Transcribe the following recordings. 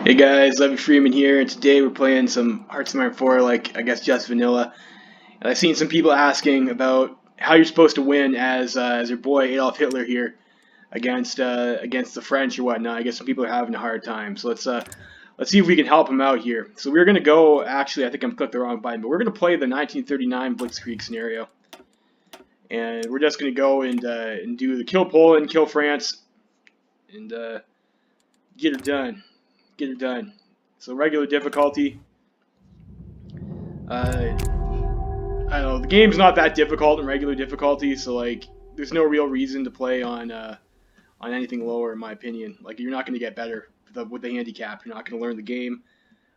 Hey guys, Levy Freeman here, and today we're playing some Hearts of Iron 4, like I guess just vanilla. And I've seen some people asking about how you're supposed to win as your boy Adolf Hitler here against the French or whatnot. I guess some people are having a hard time, so let's see if we can help him out here. So we're gonna go. Actually, I think I'm clicked the wrong button, but we're gonna play the 1939 blitzkrieg scenario, and we're just gonna go and do the kill Poland, kill France, and get her done. Get her done. So regular difficulty. I don't know. The game's not that difficult in regular difficulty, so like, there's no real reason to play on anything lower, in my opinion. Like, you're not going to get better with the handicap. You're not going to learn the game.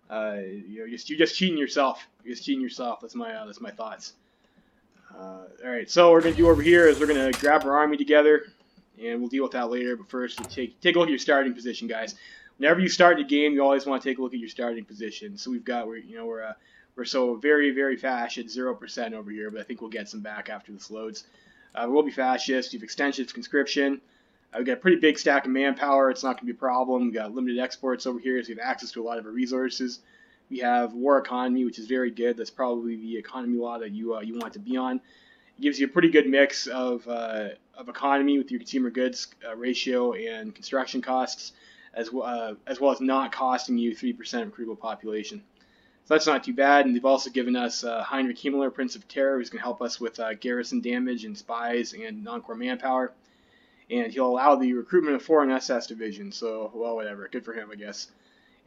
You're just cheating yourself. You're just cheating yourself. That's my thoughts. All right. So what we're going to do over here is we're going to grab our army together, and we'll deal with that later. But first, take a look at your starting position, guys. Whenever you start a game, you always want to take a look at your starting position. So we're so very, very fast at 0% over here, but I think we'll get some back after this loads. We'll be fascist. You have extensions, conscription. We've got a pretty big stack of manpower. It's not going to be a problem. We've got limited exports over here, so we have access to a lot of our resources. We have war economy, which is very good. That's probably the economy law that you want to be on. It gives you a pretty good mix of economy with your consumer goods ratio and construction costs, as well as not costing you 3% of recruitable population. So that's not too bad, and they've also given us Heinrich Himmler, Prince of Terror, who's going to help us with garrison damage and spies and non-core manpower. And he'll allow the recruitment of foreign SS divisions, so, well, whatever, good for him, I guess.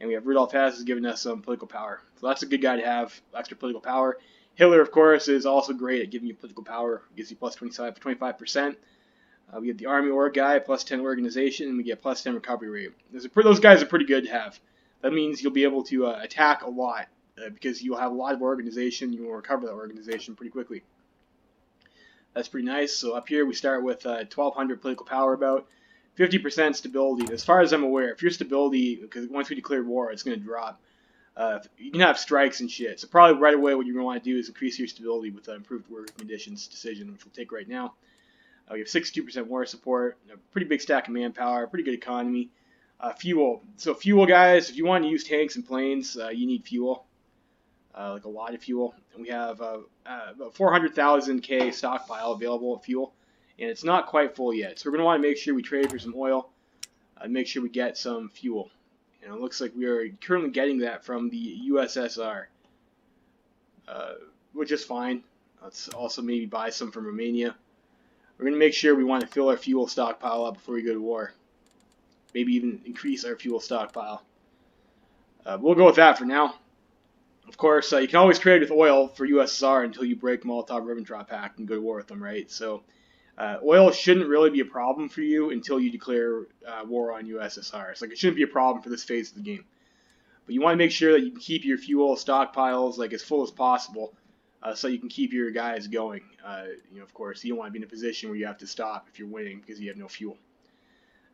And we have Rudolf Hess has given us some political power. So that's a good guy to have, extra political power. Hitler, of course, is also great at giving you political power. Gives you plus 25%. We get the Army Org guy, plus 10 organization, and we get plus 10 recovery rate. Those guys are pretty good to have. That means you'll be able to attack a lot, because you'll have a lot of organization. You will recover that organization pretty quickly. That's pretty nice. So up here we start with 1,200 political power, about 50% stability. As far as I'm aware, if your stability, because once we declare war, it's going to drop. You can have strikes and shit. So probably right away what you're going to want to do is increase your stability with improved working conditions decision, which we'll take right now. We have 62% war support, a pretty big stack of manpower, pretty good economy. Fuel. So fuel, guys, if you want to use tanks and planes, you need fuel. Like a lot of fuel. And we have about 400,000 K stockpile available of fuel. And it's not quite full yet. So we're going to want to make sure we trade for some oil. Make sure we get some fuel. And it looks like we are currently getting that from the USSR. Which is fine. Let's also maybe buy some from Romania. We're going to make sure we want to fill our fuel stockpile up before we go to war. Maybe even increase our fuel stockpile. We'll go with that for now. Of course, you can always trade with oil for USSR until you break Molotov-Ribbentrop Pact and go to war with them, right? So oil shouldn't really be a problem for you until you declare war on USSR. It's like it shouldn't be a problem for this phase of the game. But you want to make sure that you can keep your fuel stockpiles like as full as possible, so you can keep your guys going. Of course, you don't want to be in a position where you have to stop if you're winning because you have no fuel.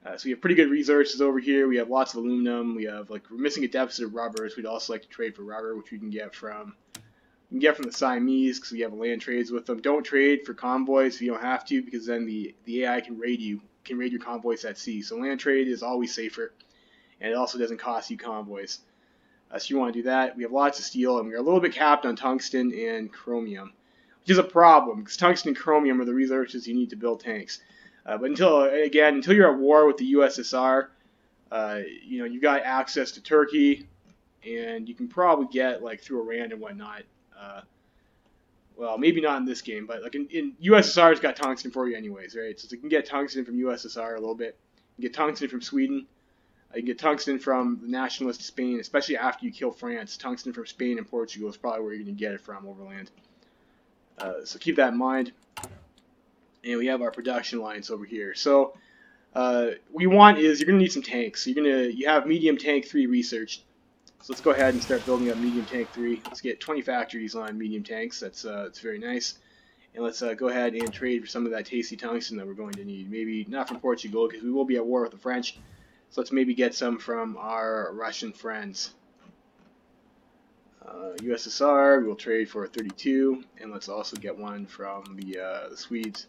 So we have pretty good resources over here. We have lots of aluminum. We're missing a deficit of rubber, so we'd also like to trade for rubber, which we can get from the Siamese because we have land trades with them. Don't trade for convoys if you don't have to, because then the AI can raid your convoys at sea. So land trade is always safer, and it also doesn't cost you convoys. So you want to do that. We have lots of steel, and we're a little bit capped on tungsten and chromium, which is a problem because tungsten and chromium are the resources you need to build tanks. But until you're at war with the USSR, you've got access to Turkey, and you can probably get like through Iran and whatnot. Well, maybe not in this game, but like in USSR's got tungsten for you anyways, right? So you can get tungsten from USSR a little bit. You can get tungsten from Sweden. You can get tungsten from the nationalist Spain, especially after you kill France. Tungsten from Spain and Portugal is probably where you're going to get it from overland. So keep that in mind. And we have our production lines over here. So what you want is you're going to need some tanks. So you have medium tank 3 researched. So let's go ahead and start building up medium tank 3. Let's get 20 factories on medium tanks. That's very nice. And let's go ahead and trade for some of that tasty tungsten that we're going to need. Maybe not from Portugal because we will be at war with the French. So let's maybe get some from our Russian friends. USSR, we'll trade for 32. And let's also get one from the Swedes.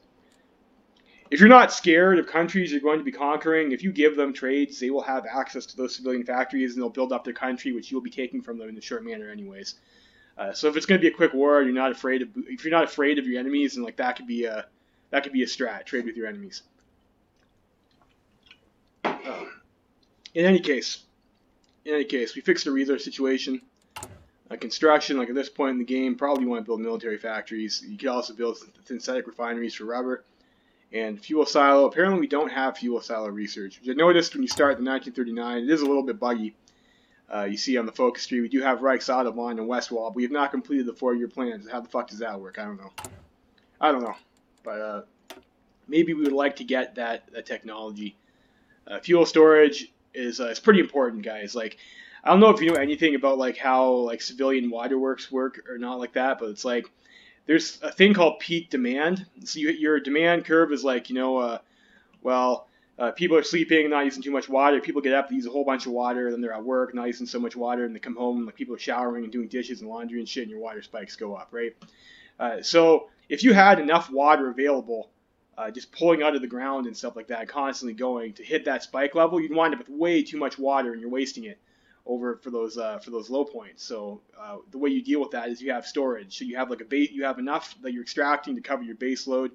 if you're not scared of countries you're going to be conquering, if you give them trades, they will have access to those civilian factories and they'll build up their country, which you'll be taking from them in a short manner anyways. So if it's going to be a quick war, you're not afraid of. If you're not afraid of your enemies, and like that could be a strat, trade with your enemies. In any case, we fixed the resource situation. Construction, like at this point in the game, probably you want to build military factories. You could also build synthetic refineries for rubber. And fuel silo, apparently we don't have fuel silo research. Which I noticed when you start the 1939, it is a little bit buggy. You see on the focus tree, we do have Reichsautobahn and Westwall, but we have not completed the 4-year plans. How the fuck does that work? I don't know. But maybe we would like to get that technology. Fuel storage is pretty important, guys. Like, I don't know if you know anything about like how like civilian waterworks work or not like that, but it's like there's a thing called peak demand. So your demand curve is like, people are sleeping, not using too much water. People get up, they use a whole bunch of water, then they're at work, not using so much water, and they come home, like people are showering and doing dishes and laundry and shit, and your water spikes go up, right? So if you had enough water available, just pulling out of the ground and stuff like that, constantly going to hit that spike level, you'd wind up with way too much water and you're wasting it over for those low points. So the way you deal with that is you have storage. So you have like you have enough that you're extracting to cover your base load,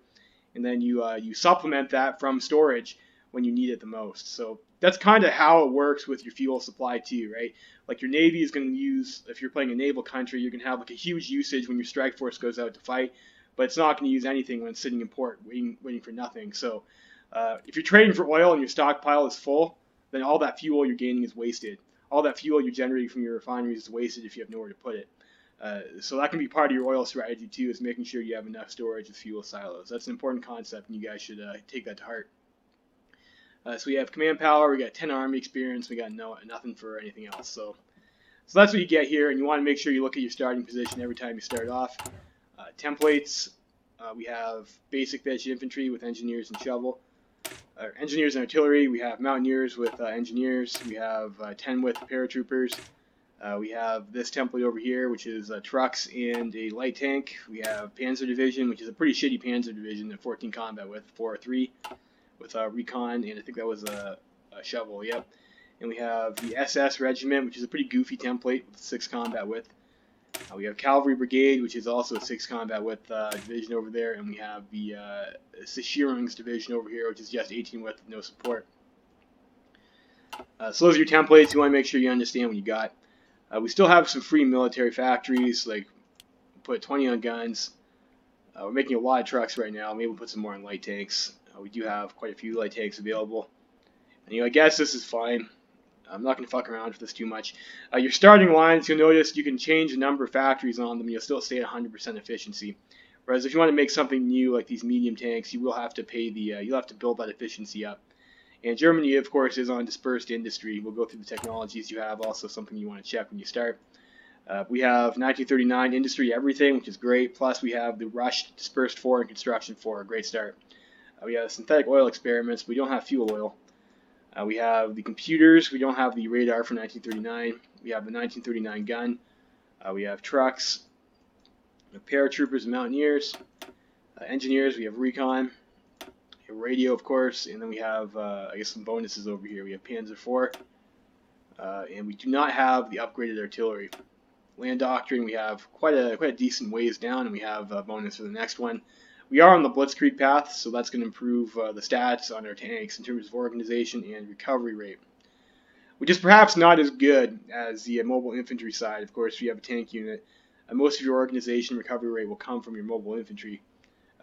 and then you supplement that from storage when you need it the most. So that's kind of how it works with your fuel supply too, right? Like your Navy is going to use, if you're playing a naval country, you're going to have like a huge usage when your strike force goes out to fight, but it's not going to use anything when it's sitting in port waiting for nothing. So if you're trading for oil and your stockpile is full, then all that fuel you're gaining is wasted. All that fuel you're generating from your refineries is wasted if you have nowhere to put it. So that can be part of your oil strategy too, is making sure you have enough storage of fuel silos. That's an important concept, and you guys should take that to heart. So we have command power, we got 10 army experience, we got nothing for anything else. So that's what you get here, and you want to make sure you look at your starting position every time you start off. Templates, we have basic bitch infantry with engineers and shovel. Engineers and artillery, we have mountaineers with engineers, we have 10 with paratroopers. We have this template over here, which is trucks and a light tank. We have Panzer Division, which is a pretty shitty Panzer Division at 14 combat with 4-3 with recon, and I think that was a shovel, yep. And we have the SS Regiment, which is a pretty goofy template with 6 combat with. We have Cavalry Brigade, which is also a 6 combat with division over there, and we have the Sechirungs Division over here, which is just 18 with no support. So those are your templates. You want to make sure you understand what you got. We still have some free military factories, like put 20 on guns. We're making a lot of trucks right now. Maybe we'll put some more on light tanks. We do have quite a few light tanks available. And, I guess this is fine. I'm not going to fuck around with this too much. Your starting lines, you'll notice you can change the number of factories on them. You'll still stay at 100% efficiency. Whereas if you want to make something new, like these medium tanks, you will have to pay you'll have to build that efficiency up. And Germany, of course, is on dispersed industry. We'll go through the technologies you have, also something you want to check when you start. We have 1939 industry everything, which is great. Plus we have the rushed dispersed 4 and construction 4, a great start. We have synthetic oil experiments. We don't have fuel oil. We have the computers. We don't have the radar for 1939. We have the 1939 gun. We have trucks. We have paratroopers and mountaineers. Engineers, we have recon. We have radio, of course. And then we have, I guess, some bonuses over here. We have Panzer IV. And we do not have the upgraded artillery. Land doctrine, we have quite a decent ways down, and we have a bonus for the next one. We are on the blitzkrieg path, so that's going to improve the stats on our tanks in terms of organization and recovery rate, which is perhaps not as good as the mobile infantry side. Of course, if you have a tank unit, most of your organization recovery rate will come from your mobile infantry.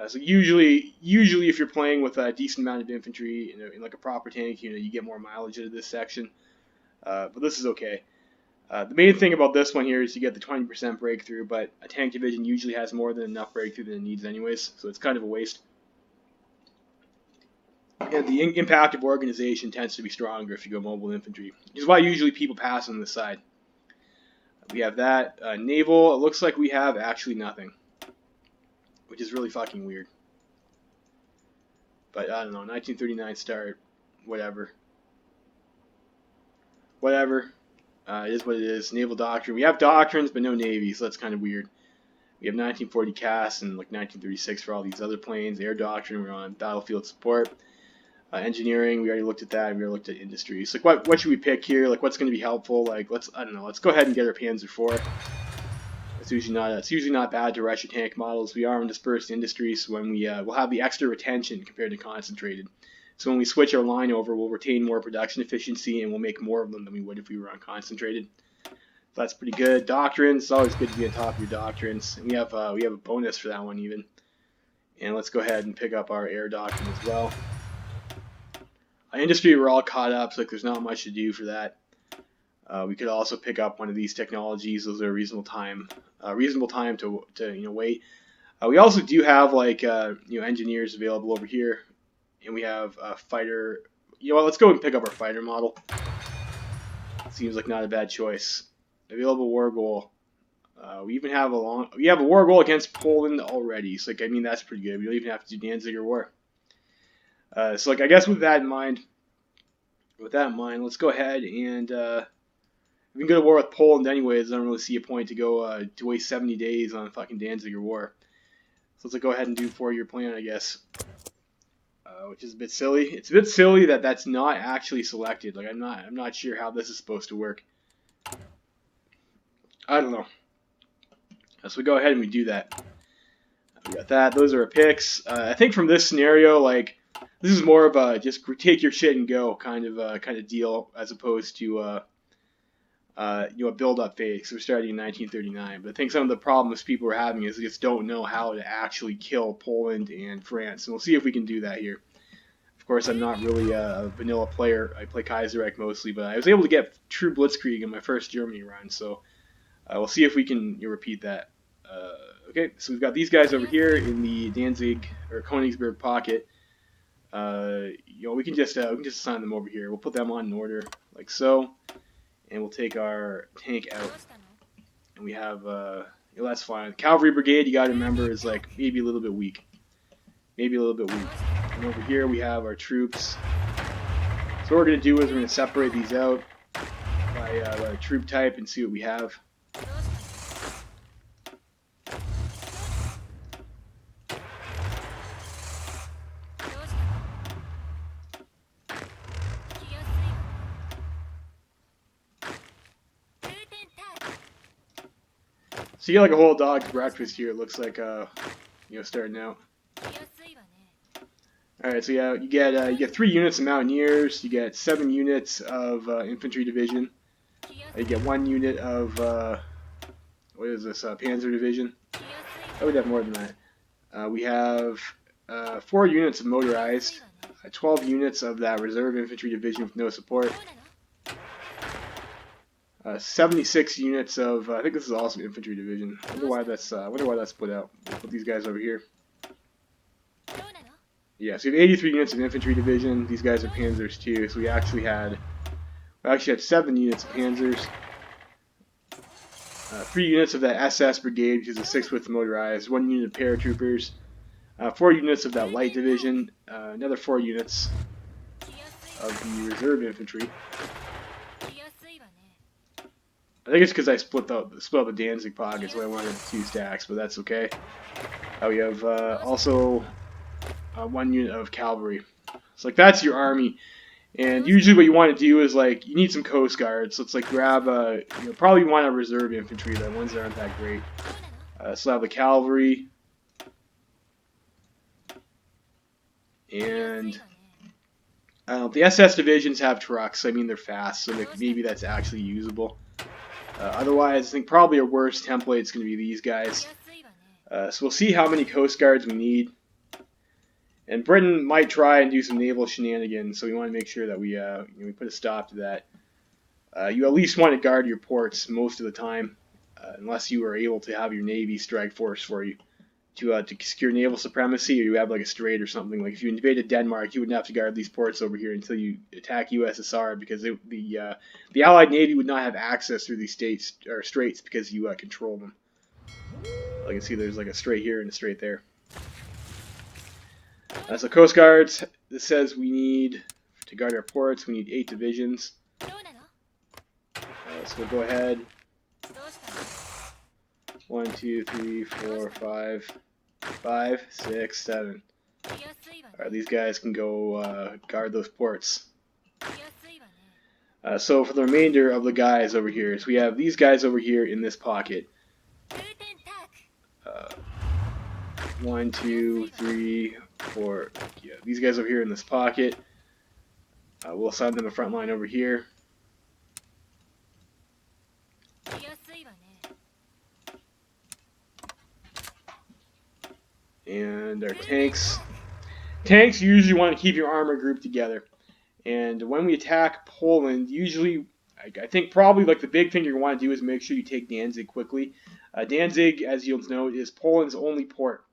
So usually if you're playing with a decent amount of infantry in like a proper tank unit, you get more mileage out of this section. But this is okay. The main thing about this one here is you get the 20% breakthrough, but a tank division usually has more than enough breakthrough than it needs anyways, so it's kind of a waste. And the impact of organization tends to be stronger if you go mobile infantry, which is why usually people pass on this side. We have that. Naval, it looks like we have actually nothing, which is really fucking weird. But I don't know, 1939 start, whatever. It is what it is. Naval doctrine. We have doctrines, but no Navy, so that's kind of weird. We have 1940 CAS and like 1936 for all these other planes. Air doctrine, we're on battlefield support. Engineering, we already looked at that. We already looked at industry. So like, what should we pick here? Like, what's going to be helpful? Like, I don't know. Let's go ahead and get our Panzer IV. It's usually not bad to rush your tank models. We are in dispersed industry, so when we'll have the extra retention compared to concentrated. So when we switch our line over, we'll retain more production efficiency and we'll make more of them than we would if we were on concentrated. So that's pretty good. Doctrines, it's always good to be on top of your doctrines. And we have a bonus for that one even. And let's go ahead and pick up our air doctrine as well. Industry, we're all caught up, so like there's not much to do for that. We could also pick up one of these technologies. Those are a reasonable time to wait. We also do have like engineers available over here, and we have a fighter. You know what? Let's go and pick up our fighter model. Seems like not a bad choice. Available war goal. We even have a war goal against Poland already. So like, I mean, that's pretty good. We don't even have to do Danziger War. So like, I guess with that in mind, let's go ahead and we can go to war with Poland anyways. I don't really see a point to go to waste 70 days on fucking Danziger War. So let's go ahead and do 4-year plan, I guess. Which is a bit silly. It's a bit silly that that's not actually selected. Like I'm not sure how this is supposed to work. I don't know. So we go ahead and we do that. We got that. Those are our picks. I think from this scenario, like this is more of a just take your shit and go kind of deal, as opposed to a build-up phase. So we're starting in 1939. But I think some of the problems people are having is they just don't know how to actually kill Poland and France. And we'll see if we can do that here. Of course, I'm not really a vanilla player. I play Kaiserreich mostly, but I was able to get true blitzkrieg in my first Germany run. So we'll see if we can repeat that. Okay, so we've got these guys over here in the Danzig or Königsberg pocket. We can just assign them over here. We'll put them on in order like so, and we'll take our tank out. And we have that's fine. The cavalry brigade, you got to remember, is like maybe a little bit weak. And over here we have our troops. So what we're gonna do is we're gonna separate these out by troop type and see what we have. So you get like a whole dog's breakfast here. It looks like starting out. All right, so yeah, you get 3 units of Mountaineers. You get 7 units of infantry division. You get 1 unit of Panzer division. I would have more than that. We have 4 units of motorized, 12 units of that reserve infantry division with no support. 76 units of, I think this is also infantry division. I wonder why that's split out. We'll put these guys over here. Yeah, so we have 83 units of infantry division. These guys are panzers too. So we actually had 7 units of panzers. 3 units of that SS brigade, which is a 6 with motorized. 1 unit of paratroopers. 4 units of that light division. Another 4 units of the reserve infantry. I think it's because I split up the Danzig pocket, so I wanted 2 stacks, but that's okay. We have also 1 unit of cavalry. So like that's your army, and usually what you want to do is like you need some Coast Guards. So it's like grab probably want a reserve infantry, the ones that aren't that great. So I have the cavalry, and I don't know, the SS divisions have trucks. I mean they're fast, so like maybe that's actually usable. Otherwise, I think probably our worst template is going to be these guys. So we'll see how many Coast Guards we need. And Britain might try and do some naval shenanigans, so we want to make sure that we put a stop to that. You at least want to guard your ports most of the time, unless you are able to have your Navy strike force for you to secure naval supremacy, or you have like a strait or something. Like if you invaded Denmark, you wouldn't have to guard these ports over here until you attack USSR, because the Allied Navy would not have access through these straits because you control them. I can see there's like a strait here and a strait there. So Coast Guards, this says we need, to guard our ports, we need 8 divisions. So we'll go ahead. 1, 2, 3, 4, 5, 5, 6, 7. Alright, these guys can go guard those ports. So for the remainder of the guys over here, so we have these guys over here in this pocket. 1, 2, 3, 4. Yeah, these guys over here in this pocket. We'll assign them a front line over here. And our tanks. Tanks, you usually want to keep your armor grouped together. And when we attack Poland, usually, I think probably like the big thing you're going to want to do is make sure you take Danzig quickly. Danzig, as you'll note, is Poland's only port.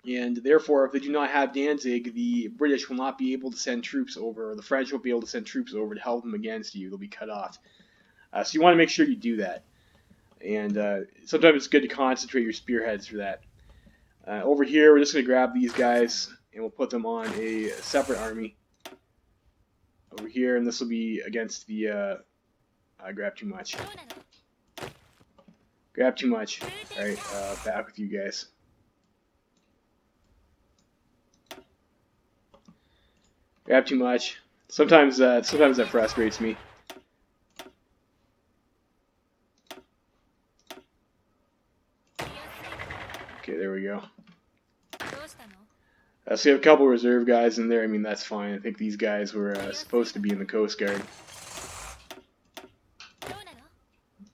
And therefore, if they do not have Danzig, the British will not be able to send troops over, or the French will be able to send troops over to help them against you. They'll be cut off. So you want to make sure you do that. And sometimes it's good to concentrate your spearheads for that. Over here, we're just going to grab these guys, and we'll put them on a separate army. Over here, and this will be against the... I grabbed too much. Grab too much. Alright, back with you guys. Grab too much. Sometimes that frustrates me. Okay, there we go. So we have a couple reserve guys in there. I mean, that's fine. I think these guys were supposed to be in the Coast Guard.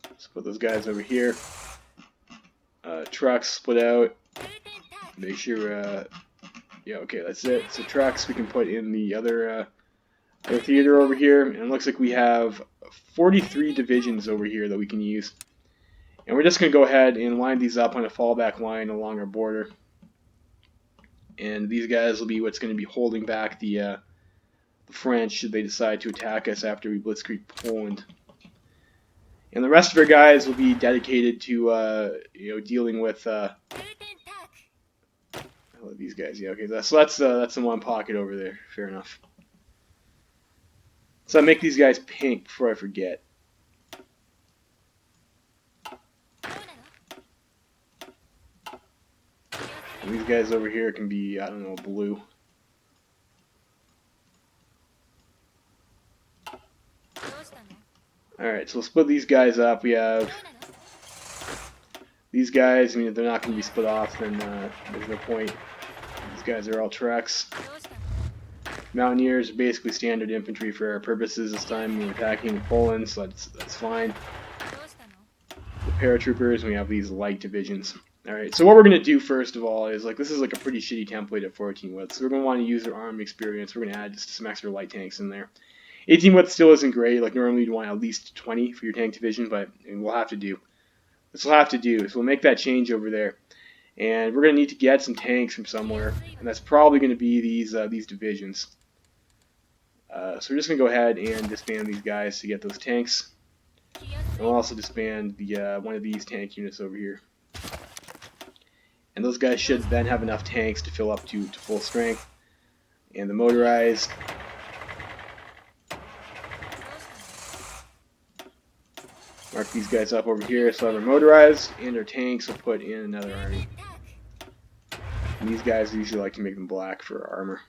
Let's put those guys over here. Trucks split out. Make sure... yeah, okay, that's it. So trucks we can put in the other theater over here. And it looks like we have 43 divisions over here that we can use. And we're just going to go ahead and line these up on a fallback line along our border. And these guys will be what's going to be holding back the French should they decide to attack us after we blitzkrieg Poland. And the rest of our guys will be dedicated to dealing with these guys. Yeah, okay, so that's in one pocket over there. Fair enough. So I make these guys pink before I forget. And these guys over here can be, I don't know, blue. Alright, so we'll split these guys up. We have these guys. I mean, if they're not going to be split off, then there's no point. These guys are all trucks. Mountaineers are basically standard infantry for our purposes this time. We're attacking Poland, so that's fine. The paratroopers, we have these light divisions. Alright, so what we're going to do first of all is, this is a pretty shitty template at 14 width. So we're going to want to use our army experience. We're going to add just some extra light tanks in there. 18 width still isn't great. Normally you'd want at least 20 for your tank division, but we'll have to do. This will have to do. So we'll make that change over there. And we're going to need to get some tanks from somewhere. And that's probably going to be these divisions. So we're just going to go ahead and disband these guys to get those tanks. And we'll also disband the one of these tank units over here. And those guys should then have enough tanks to fill up to full strength. And the motorized. Mark these guys up over here. So our motorized and our tanks will put in another army. And these guys usually like to make them black for armor.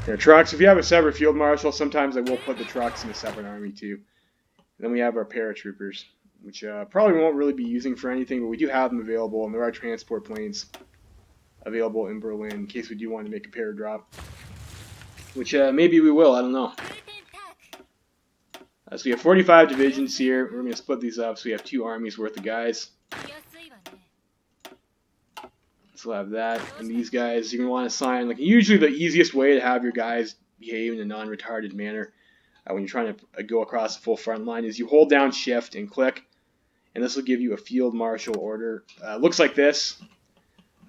Our trucks, if you have a separate field marshal, sometimes I will put the trucks in a separate army too. And then we have our paratroopers, which probably won't really be using for anything, but we do have them available, and there are transport planes available in Berlin in case we do want to make a paradrop. Which maybe we will, I don't know. So we have 45 divisions here. We're going to split these up so we have 2 armies worth of guys. So we'll have that, and these guys, you're going to want to assign, usually the easiest way to have your guys behave in a non-retarded manner when you're trying to go across the full front line is you hold down shift and click, and this will give you a field marshal order. Looks like this.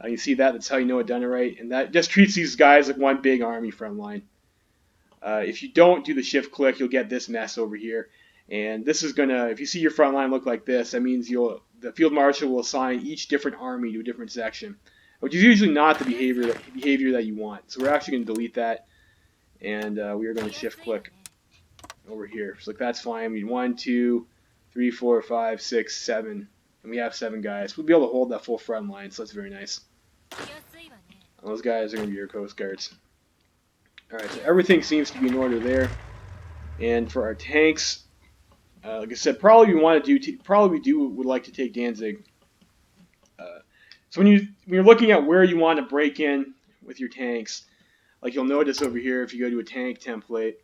You see that? That's how you know it done it right, and that just treats these guys like one big army front line. If you don't do the shift click, you'll get this mess over here, and this is going to, if you see your front line look like this, that means the field marshal will assign each different army to a different section. which is usually not the behavior that you want. So we're actually going to delete that, and we are going to shift click over here. So like that's fine. We need 1, 2, 3, 4, 5, 6, 7, and we have 7 guys. We'll be able to hold that full front line, so that's very nice. And those guys are going to be your Coast Guards. Alright, so everything seems to be in order there. And for our tanks, like I said, probably would like to take Danzig. So when you're looking at where you want to break in with your tanks, like you'll notice over here if you go to a tank template,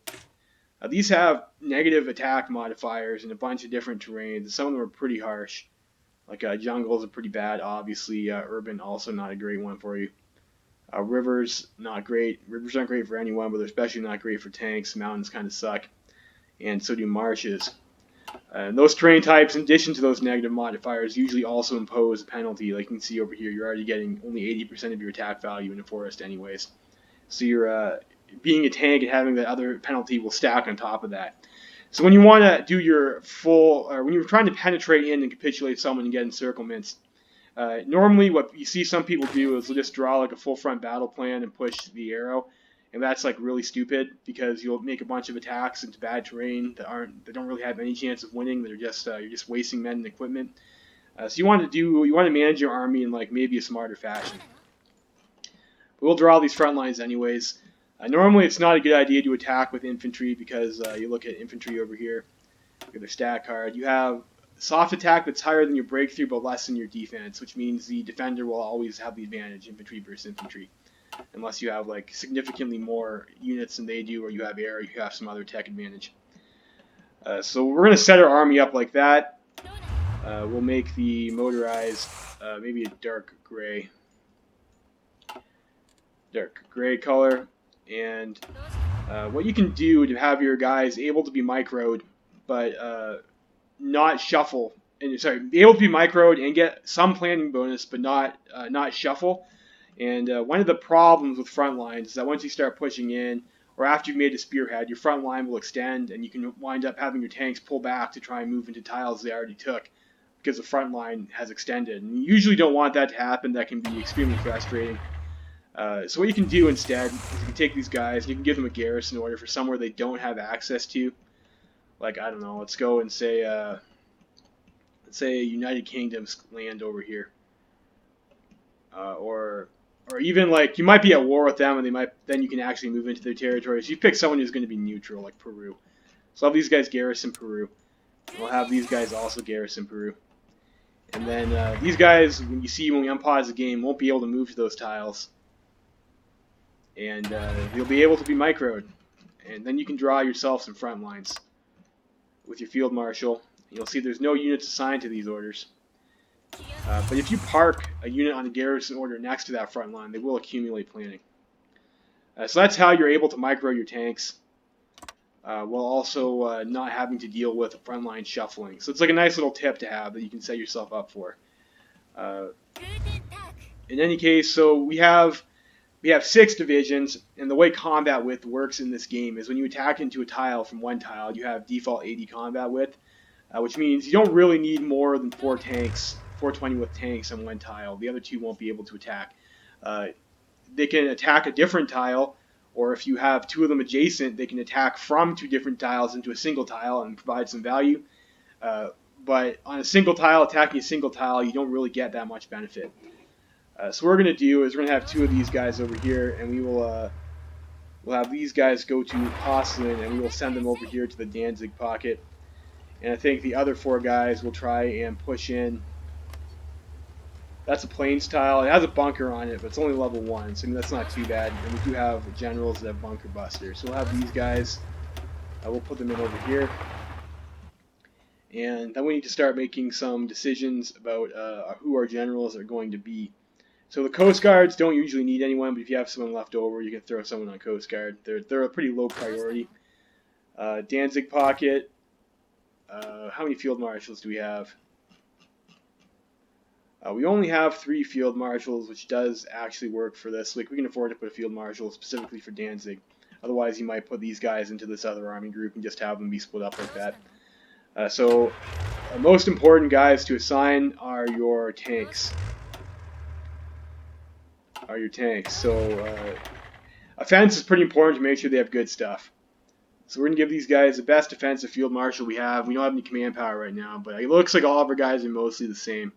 these have negative attack modifiers in a bunch of different terrains. Some of them are pretty harsh. Like jungles are pretty bad, obviously. Urban also not a great one for you. Rivers, not great. Rivers aren't great for anyone, but they're especially not great for tanks. Mountains kind of suck. And so do marshes. Those terrain types, in addition to those negative modifiers, usually also impose a penalty. Like you can see over here, you're already getting only 80% of your attack value in a forest anyways. So you're being a tank and having that other penalty will stack on top of that. So when you want to do your full, or when you're trying to penetrate in and capitulate someone and get encirclements, normally what you see some people do is they'll just draw like a full front battle plan and push the arrow. And that's like really stupid because you'll make a bunch of attacks into bad terrain that don't really have any chance of winning. That are just you're just wasting men and equipment. So you want to manage your army in like maybe a smarter fashion. But we'll draw these front lines anyways. Normally it's not a good idea to attack with infantry because you look at infantry over here. Look at their stat card. You have soft attack that's higher than your breakthrough but less than your defense, which means the defender will always have the advantage, infantry versus infantry. Unless you have like significantly more units than they do, or you have air, or you have some other tech advantage. So we're going to set our army up like that. We'll make the motorized maybe a dark gray color. And what you can do to have your guys able to be microed, but not shuffle. Be able to be microed and get some planning bonus, but not shuffle. And one of the problems with front lines is that once you start pushing in, or after you've made a spearhead, your front line will extend, and you can wind up having your tanks pull back to try and move into tiles they already took, because the front line has extended. And you usually don't want that to happen. That can be extremely frustrating. So what you can do instead is you can take these guys, and you can give them a garrison order for somewhere they don't have access to. Like, I don't know, let's go and say, let's say United Kingdom's land over here. Or even like you might be at war with them, and then you can actually move into their territory. So you pick someone who's going to be neutral, like Peru. So I'll have these guys garrison Peru. We'll have these guys also garrison Peru. And then these guys, when we unpause the game, won't be able to move to those tiles. And they'll be able to be microed. And then you can draw yourself some front lines with your field marshal. You'll see there's no units assigned to these orders. But if you park a unit on a garrison order next to that front line, they will accumulate planning. So that's how you're able to micro your tanks, while also not having to deal with frontline shuffling. So it's like a nice little tip to have that you can set yourself up for. In any case, so we have 6 divisions, and the way combat width works in this game is when you attack into a tile from one tile, you have default 80 combat width, which means you don't really need more than 4 tanks. 420 with tanks on one tile. The other 2 won't be able to attack. They can attack a different tile, or if you have 2 of them adjacent, they can attack from 2 different tiles into a single tile and provide some value. But on a single tile, attacking a single tile, you don't really get that much benefit. So what we're going to do is we're going to have 2 of these guys over here, and we will we'll have these guys go to Posselin, and we will send them over here to the Danzig pocket. And I think the other 4 guys will try and push in. That's a plains tile. It has a bunker on it, but it's only level 1, so that's not too bad. And we do have generals that have bunker busters. So we'll have these guys. We'll put them in over here. And then we need to start making some decisions about who our generals are going to be. So the Coast Guards don't usually need anyone, but if you have someone left over, you can throw someone on Coast Guard. They're a pretty low priority. Danzig pocket. How many field marshals do we have? We only have 3 field marshals, which does actually work for this. Like, we can afford to put a field marshal specifically for Danzig. Otherwise, you might put these guys into this other army group and just have them be split up like that. So, most important guys to assign are your tanks. are your tanks. So offense is pretty important to make sure they have good stuff. So we're going to give these guys the best defensive field marshal we have. We don't have any command power right now, but it looks like all of our guys are mostly the same.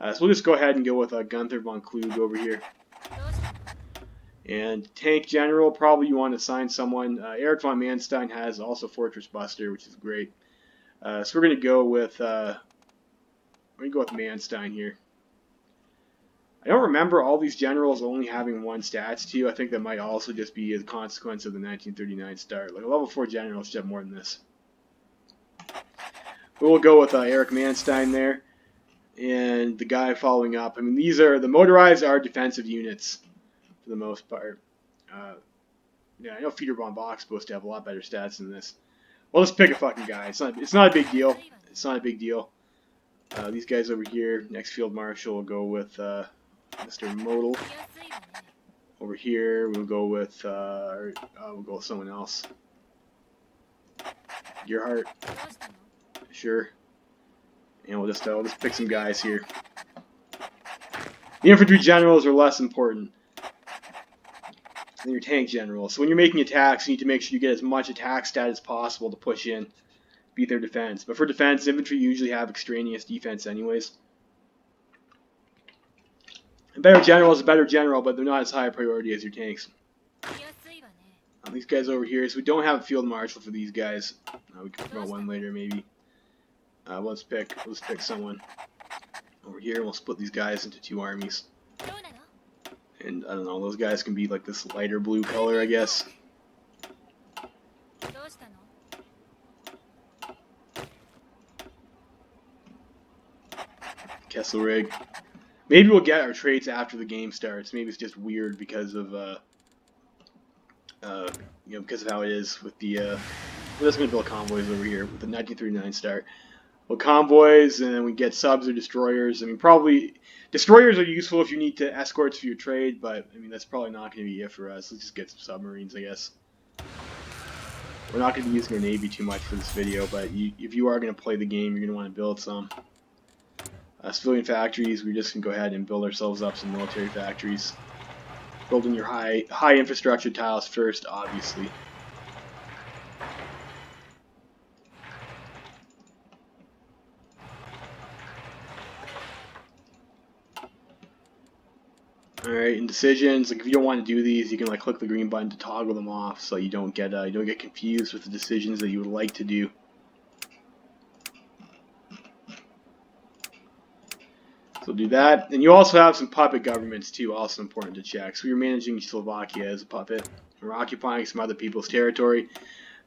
So we'll just go ahead and go with Gunther von Klug over here. And tank general, probably you want to assign someone. Erich von Manstein has also Fortress Buster, which is great. So we're going to go with Manstein here. I don't remember all these generals only having 1 stats too. I think that might also just be a consequence of the 1939 start. Like a level 4 general should have more than this. But we'll go with Erich Manstein there. And the guy following up. I mean, these are the motorized are defensive units for the most part. Yeah, I know Feeder von Bach's supposed to have a lot better stats than this. Well, let's pick a fucking guy. It's not a big deal. It's not a big deal. These guys over here, next field marshal, will go with Mr. Modal. Over here, we'll go with someone else. Gerhardt. Sure. And we'll just pick some guys here. The infantry generals are less important than your tank generals. So when you're making attacks, you need to make sure you get as much attack stat as possible to push in, beat their defense. But for defense, infantry usually have extraneous defense anyways. A better general is a better general, but they're not as high a priority as your tanks. These guys over here, so we don't have a field marshal for these guys. We can promote one later maybe. Let's pick someone over here, and we'll split these guys into 2 armies. And I don't know, those guys can be like this lighter blue color, I guess. Kesselrig. Maybe we'll get our traits after the game starts. Maybe it's just weird because of because of how it is with the. We're just gonna build convoys over here with the 1939 start. Well, convoys, and then we get subs or destroyers. I mean, probably destroyers are useful if you need to escorts for your trade, but I mean that's probably not going to be it for us. Let's just get some submarines, I guess. We're not going to be using our navy too much for this video, but if you are going to play the game, you're going to want to build some civilian factories. We're just going to go ahead and build ourselves up some military factories. Building your high infrastructure tiles first, obviously. Alright, in decisions, like if you don't want to do these, you can like click the green button to toggle them off, so you don't get confused with the decisions that you would like to do. So do that, and you also have some puppet governments too, also important to check. So you're managing Slovakia as a puppet. We're occupying some other people's territory.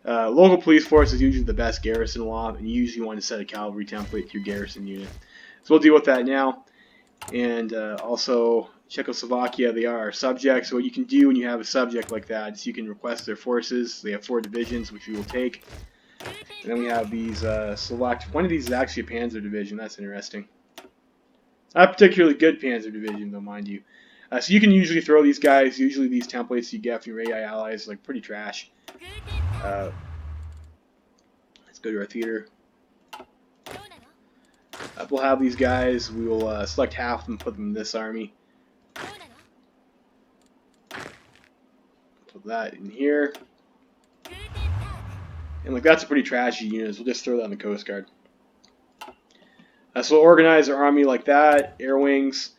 Local police force is usually the best garrison law, and you usually want to set a cavalry template to your garrison unit. So we'll deal with that now. And also Czechoslovakia, they are our subjects. So what you can do when you have a subject like that is you can request their forces. They have 4 divisions, which we will take. And then we have these Slovak. One of these is actually a panzer division. That's interesting. Not a particularly good panzer division, though, mind you. So you can usually throw these guys. Usually these templates you get from your AI allies like pretty trash. Let's go to our theater. We'll have these guys. We will select half of them, put them in this army. Put that in here. And like that's a pretty trashy unit. So we'll just throw that on the Coast Guard. So we'll organize our army like that. Air wings.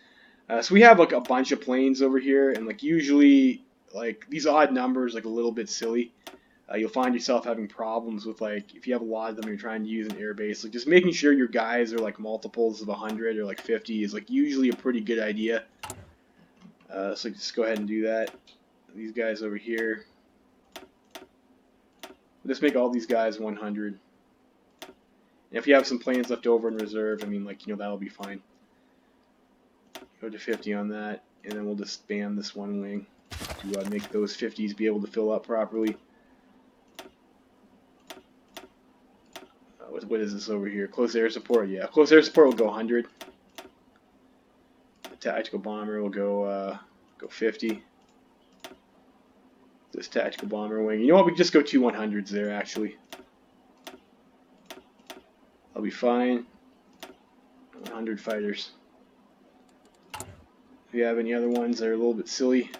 So we have like a bunch of planes over here, and like usually like these odd numbers like a little bit silly. You'll find yourself having problems with like if you have a lot of them you're trying to use an airbase. Like just making sure your guys are like multiples of 100 or like 50 is like usually a pretty good idea. So just go ahead and do that. These guys over here. Just make all these guys 100. And if you have some planes left over in reserve, I mean like that'll be fine. Go to 50 on that, and then we'll just spam this one wing to make those 50s be able to fill up properly. What is this over here? Close air support. Yeah, close air support will go 100. The tactical bomber will go 50. This tactical bomber wing. You know what? We can just go 2 100s there actually. I'll be fine. 100 fighters. you have any other ones that are a little bit silly.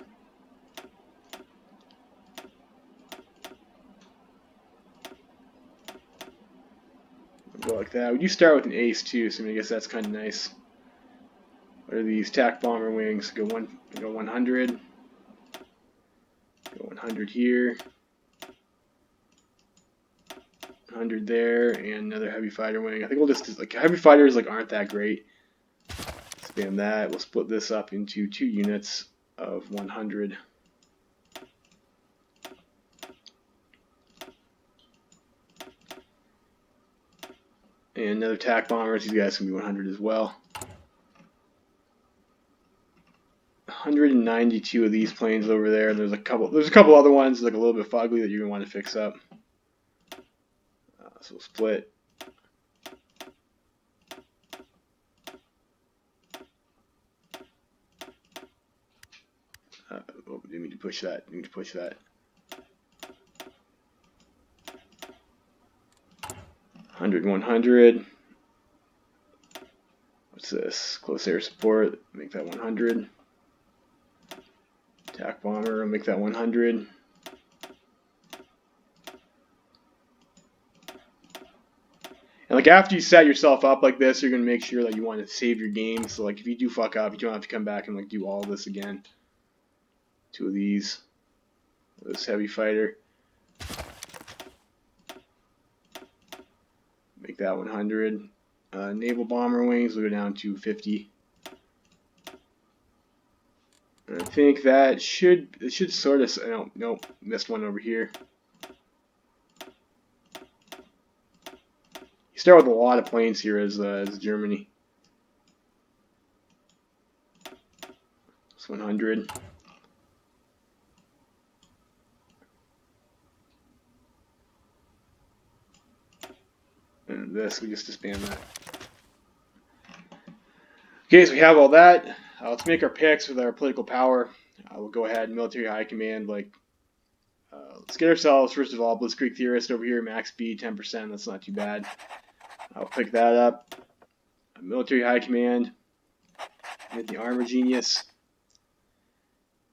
We'll go like that. We do start with an ace too, so I guess that's kind of nice. What are these? TAC bomber wings. Go 100. Go 100 here. 100 there, and another heavy fighter wing. I think we'll just, like, heavy fighters like aren't that great. Spam that. We'll split this up into 2 units of 100. And another TAC bombers. These guys can be 100 as well. 192 of these planes over there. There's a couple other ones like a little bit fugly that you're gonna want to fix up. So we'll split. Oh, didn't mean to push that. Didn't mean to push that. 100, 100. What's this? Close air support. Make that 100. TAC bomber. I'll make that 100. And like after you set yourself up like this, you're gonna make sure that you want to save your game. So like if you do fuck up, you don't have to come back and like do all this again. 2 of these. This heavy fighter. Make that 100. Naval bomber wings will go down to 50. And I think that should sort of. Nope, missed one over here. You start with a lot of planes here as Germany. It's 100. And this, we just spam that. Okay, so we have all that. Let's make our picks with our political power. We'll go ahead, military high command. Let's get ourselves, first of all, blitzkrieg theorist over here, max speed 10%. That's not too bad. I'll pick that up. Military high command. Get the armor genius.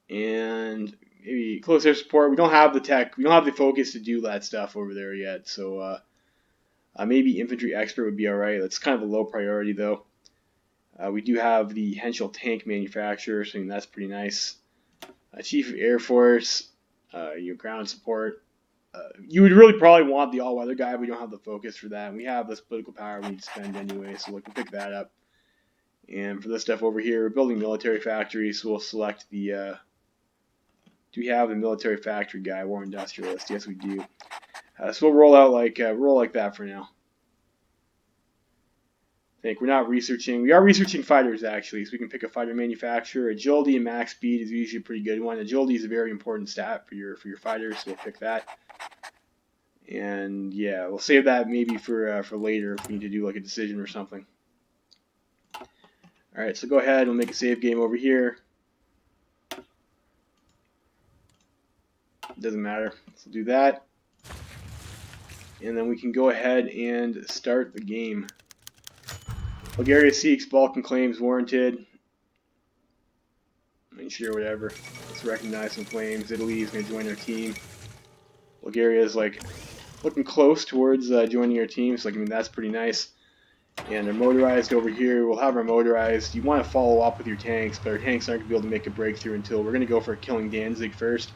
And maybe close air support. We don't have the tech. We don't have the focus to do that stuff over there yet. So maybe infantry expert would be all right. That's kind of a low priority though. We do have the Henschel tank manufacturer, so I mean, that's pretty nice. Chief of Air Force, your ground support. You would really probably want the all-weather guy, but we don't have the focus for that. We have this political power we need to spend anyway, so we can pick that up. And for this stuff over here, we're building military factories, so we'll select the. Do we have the military factory guy, war industrialist? Yes, we do. So we'll roll like that for now. I think we're not researching. We are researching fighters actually, so we can pick a fighter manufacturer. Agility and max speed is usually a pretty good one. Agility is a very important stat for your fighters, so we'll pick that. And yeah, we'll save that maybe for later if we need to do like a decision or something. All right, so go ahead. We'll make a save game over here. Doesn't matter. So do that, and then we can go ahead and start the game. Bulgaria seeks Balkan claims warranted. I mean, sure, whatever. Let's recognize some claims. Italy is going to join our team. Bulgaria is like looking close towards joining our team, so like, I mean, that's pretty nice. And they're motorized over here. We'll have our motorized. You want to follow up with your tanks, but our tanks aren't going to be able to make a breakthrough until we're going to go for killing Danzig first.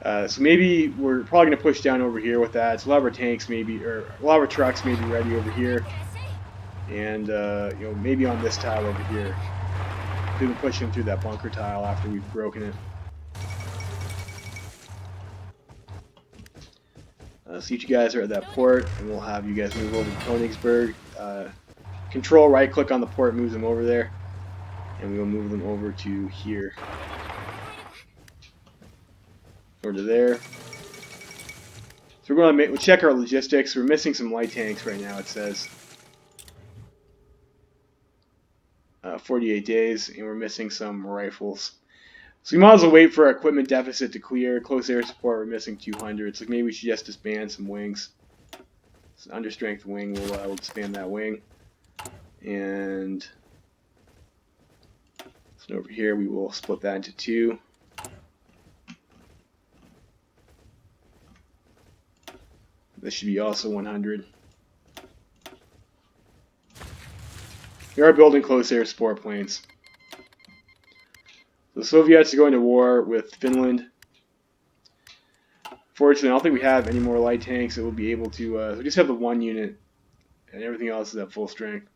So maybe we're probably going to push down over here with that. So we'll have our tanks maybe, or we'll have our trucks maybe ready over here. And you know, maybe on this tile over here. We can push him through that bunker tile after we've broken it. See if you guys are at that port, and we'll have you guys move over to Königsberg. Control right click on the port moves them over there, and we will move them over to here. Over to there. So we're going to we'll check our logistics. We're missing some light tanks right now, it says. 48 days, and we're missing some rifles. So we might as well wait for our equipment deficit to clear. Close air support, we're missing 200. So maybe we should just disband some wings. So under strength wing, we'll disband that wing. And And over here we will split that into 2. This should be also 100. We are building close air support planes. The Soviets are going to war with Finland. Fortunately, I don't think we have any more light tanks that will be able to... we just have the 1 unit, and everything else is at full strength.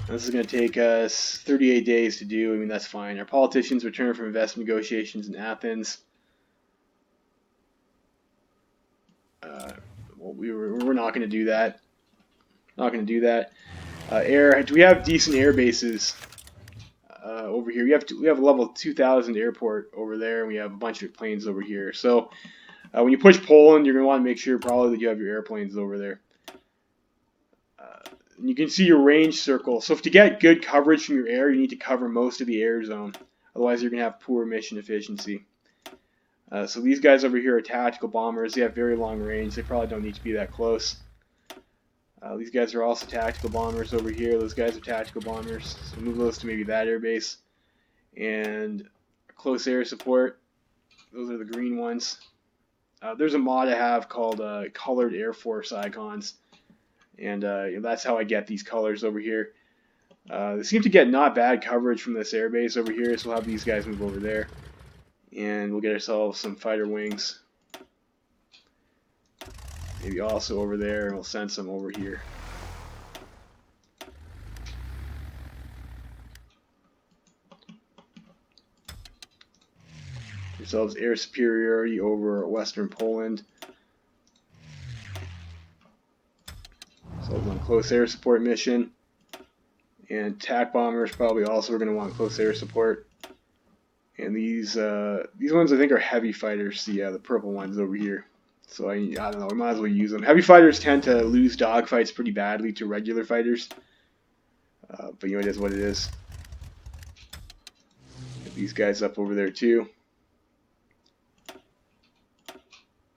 This is going to take us 38 days to do. I mean, that's fine. Our politicians return from investment negotiations in Athens. Well, we're not going to do that. Not going to do that. Do we have decent air bases over here? We have a level 2000 airport over there, and we have a bunch of planes over here. So when you push Poland, you're going to want to make sure probably that you have your airplanes over there. And you can see your range circle. So to get good coverage from your air, you need to cover most of the air zone. Otherwise, you're going to have poor mission efficiency. So these guys over here are tactical bombers. They have very long range. They probably don't need to be that close. These guys are also tactical bombers over here. Those guys are tactical bombers. So move those to maybe that airbase. And close air support. Those are the green ones. There's a mod I have called Colored Air Force Icons. And that's how I get these colors over here. They seem to get not bad coverage from this airbase over here. So we'll have these guys move over there. And we'll get ourselves some fighter wings. Maybe also over there, and we'll send some over here. Ourselves air superiority over Western Poland. So on close air support mission. And TAC bombers probably also are going to want close air support. And these ones I think are heavy fighters. The purple ones over here. So I don't know. We might as well use them. Heavy fighters tend to lose dogfights pretty badly to regular fighters. But it is what it is. Get these guys up over there too.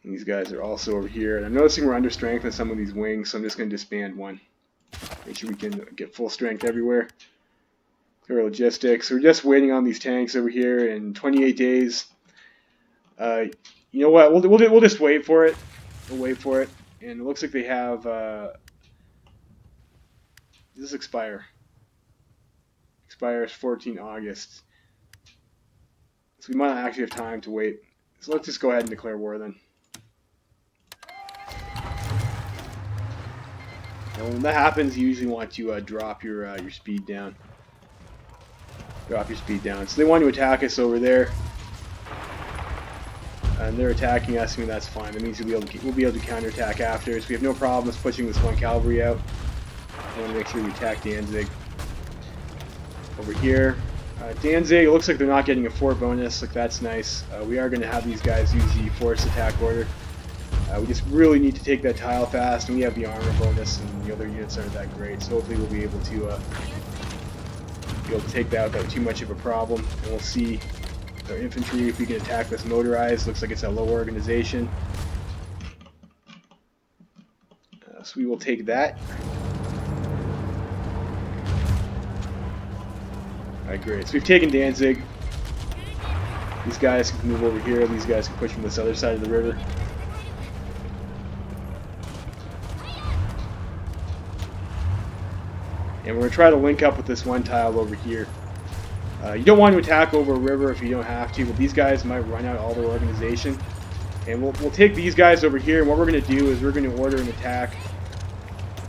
And these guys are also over here. And I'm noticing we're under strength on some of these wings, so I'm just going to disband one. Make sure we can get full strength everywhere. Clear logistics. We're just waiting on these tanks over here in 28 days. You know what? We'll just wait for it. We'll wait for it. And it looks like they have. Does this expire? Expires 14 August. So we might not actually have time to wait. So let's just go ahead and declare war then. And when that happens, you usually want to drop your speed down. Drop your speed down. So they want to attack us over there. And they're attacking us. I mean, that's fine. That means we'll be able to counterattack after. So we have no problems pushing this 1 cavalry out. I want to make sure we attack Danzig. Over here. Danzig, it looks like they're not getting a fort bonus. Like, that's nice. We are going to have these guys use the force attack order. We just really need to take that tile fast. And we have the armor bonus, and the other units aren't that great. So hopefully we'll be able to take that without too much of a problem. And we'll see our infantry if we can attack this motorized. Looks like it's a low organization. So we will take that. Alright, great. So we've taken Danzig. These guys can move over here. These guys can push from this other side of the river. And we're going to try to link up with this one tile over here. You don't want to attack over a river if you don't have to, but these guys might run out all their organization. And we'll take these guys over here, and what we're going to do is we're going to order an attack.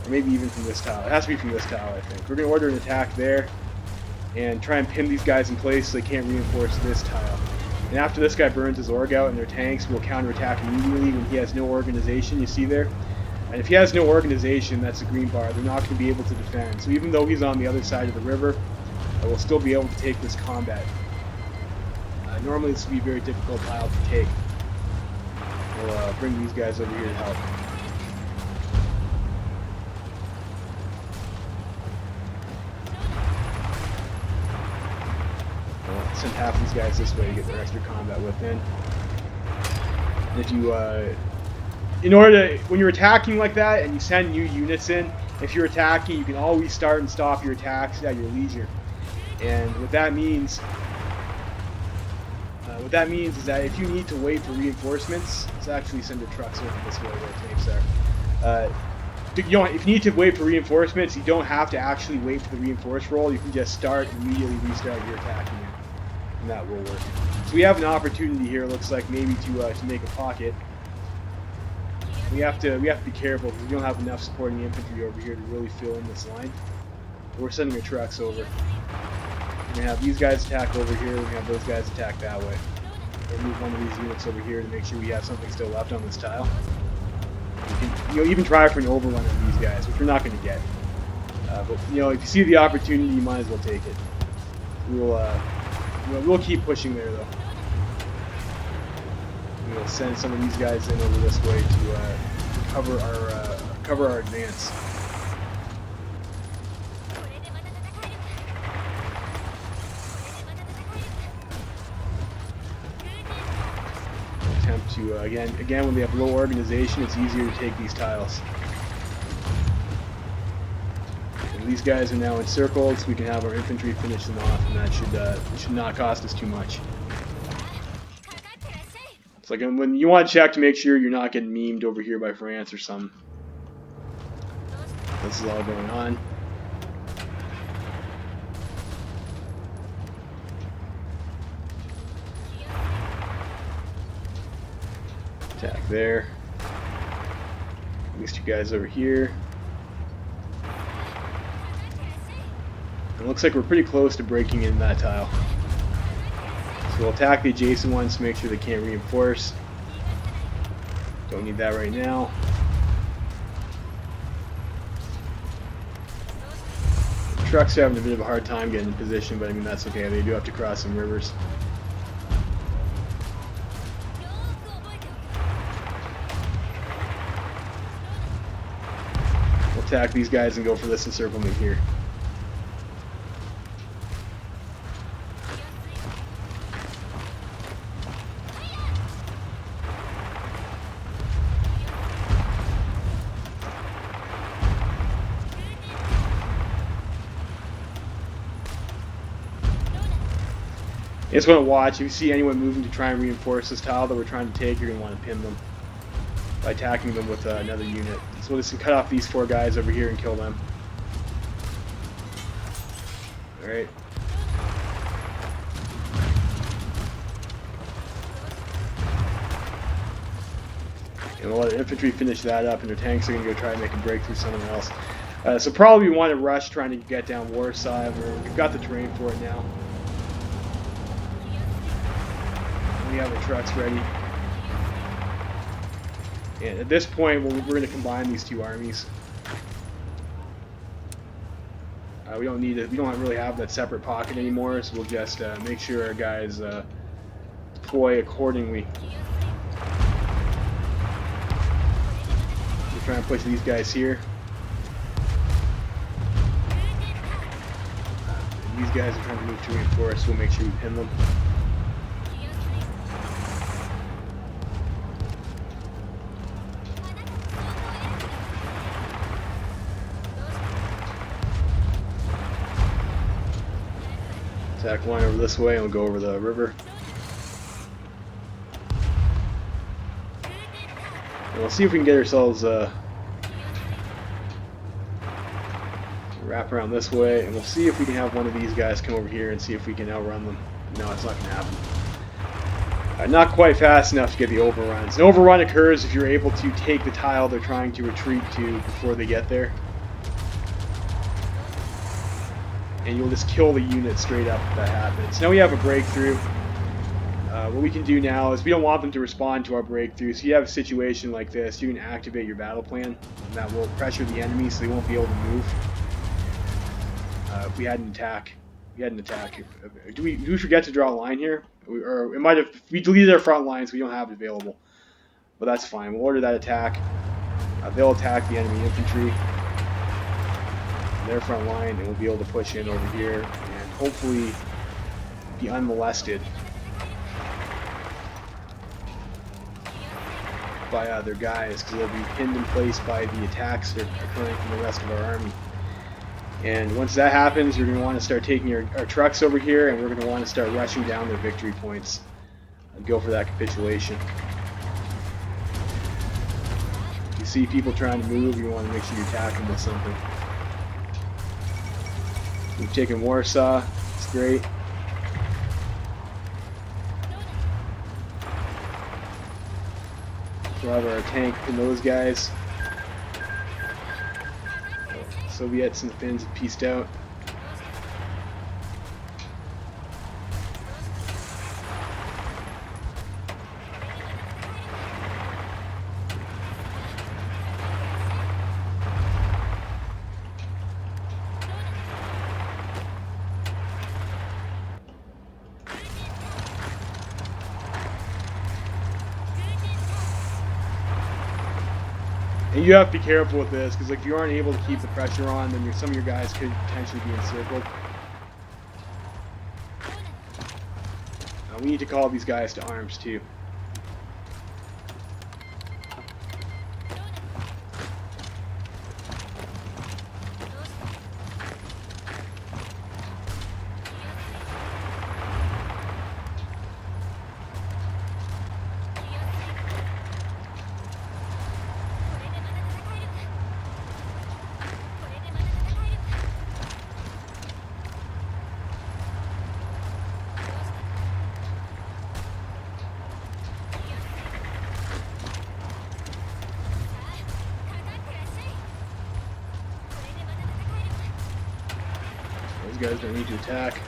Or maybe even from this tile. It has to be from this tile, I think. We're going to order an attack there and try and pin these guys in place so they can't reinforce this tile. And after this guy burns his org out and their tanks, we'll counterattack immediately when he has no organization, you see there. And if he has no organization, that's a green bar, they're not going to be able to defend. So even though he's on the other side of the river, we'll still be able to take this combat. Normally this would be a very difficult tile to take. We'll bring these guys over here to help. We'll send half these guys this way to get their extra combat within. And if you when you're attacking like that and you send new units in, if you're attacking, you can always start and stop your attacks at your leisure. And what that means is that if you need to wait for reinforcements, let's actually send the trucks over this way where tanks are. If you need to wait for reinforcements, you don't have to actually wait for the reinforce roll. You can just start and immediately restart your attacking it, and that will work. So we have an opportunity here. Looks like maybe to make a pocket. We have to be careful because we don't have enough supporting infantry over here to really fill in this line. We're sending our trucks over. We're gonna have these guys attack over here. We're gonna have those guys attack that way. We'll move one of these units over here to make sure we have something still left on this tile. You can even try for an overrun on these guys, which we're not going to get. But if you see the opportunity, you might as well take it. We'll keep pushing there though. We'll send some of these guys in over this way to cover our advance. Attempt to again when they have low organization, it's easier to take these tiles. And these guys are now encircled, so we can have our infantry finish them off, and that should not cost us too much. It's like when you want to check to make sure you're not getting memed over here by France or something. This is all going on. Attack there. These two guys over here. It looks like we're pretty close to breaking in that tile. So we'll attack the adjacent ones to make sure they can't reinforce. Don't need that right now. The trucks are having a bit of a hard time getting in position, but I mean that's okay. They do have to cross some rivers. We'll attack these guys and go for this encirclement here. You just want to watch. If you see anyone moving to try and reinforce this tile that we're trying to take, you're going to want to pin them by attacking them with another unit. So we'll just cut off these four guys over here and kill them. Alright. And we'll let our infantry finish that up, and their tanks are going to go try and make a break through somewhere else. So probably we want to rush trying to get down Warsaw. We've got the terrain for it now. We have our trucks ready. And at this point, we're going to combine these two armies. We don't really have that separate pocket anymore, so we'll just make sure our guys deploy accordingly. We'll try and push these guys here. These guys are trying to move to reinforce, so we'll make sure we pin them. Attack line over this way and we'll go over the river. And we'll see if we can get ourselves wrap around this way, and we'll see if we can have one of these guys come over here and see if we can outrun them. No, it's not going to happen. Not quite fast enough to get the overruns. An overrun occurs if you're able to take the tile they're trying to retreat to before they get there. And you'll just kill the unit straight up if that happens. Now we have a breakthrough. What we can do now is we don't want them to respond to our breakthrough, so you have a situation like this, you can activate your battle plan, and that will pressure the enemy so they won't be able to move. If we had an attack, do we forget to draw a line here? Or it might have, we deleted our front lines, so we don't have it available. But that's fine, we'll order that attack. They'll attack the enemy infantry. Their front line, and we'll be able to push in over here and hopefully be unmolested by their guys, because they'll be pinned in place by the attacks that are occurring from the rest of our army. And once that happens, we're going to want to start taking our trucks over here, and we're going to want to start rushing down their victory points and go for that capitulation. If you see people trying to move, you want to make sure you attack them with something. We've taken Warsaw. It's great. We'll have our tank and those guys. Soviets and the Finns have pieced out. And you have to be careful with this, because if you aren't able to keep the pressure on, then some of your guys could potentially be encircled. We need to call these guys to arms too. Those guys don't need to attack.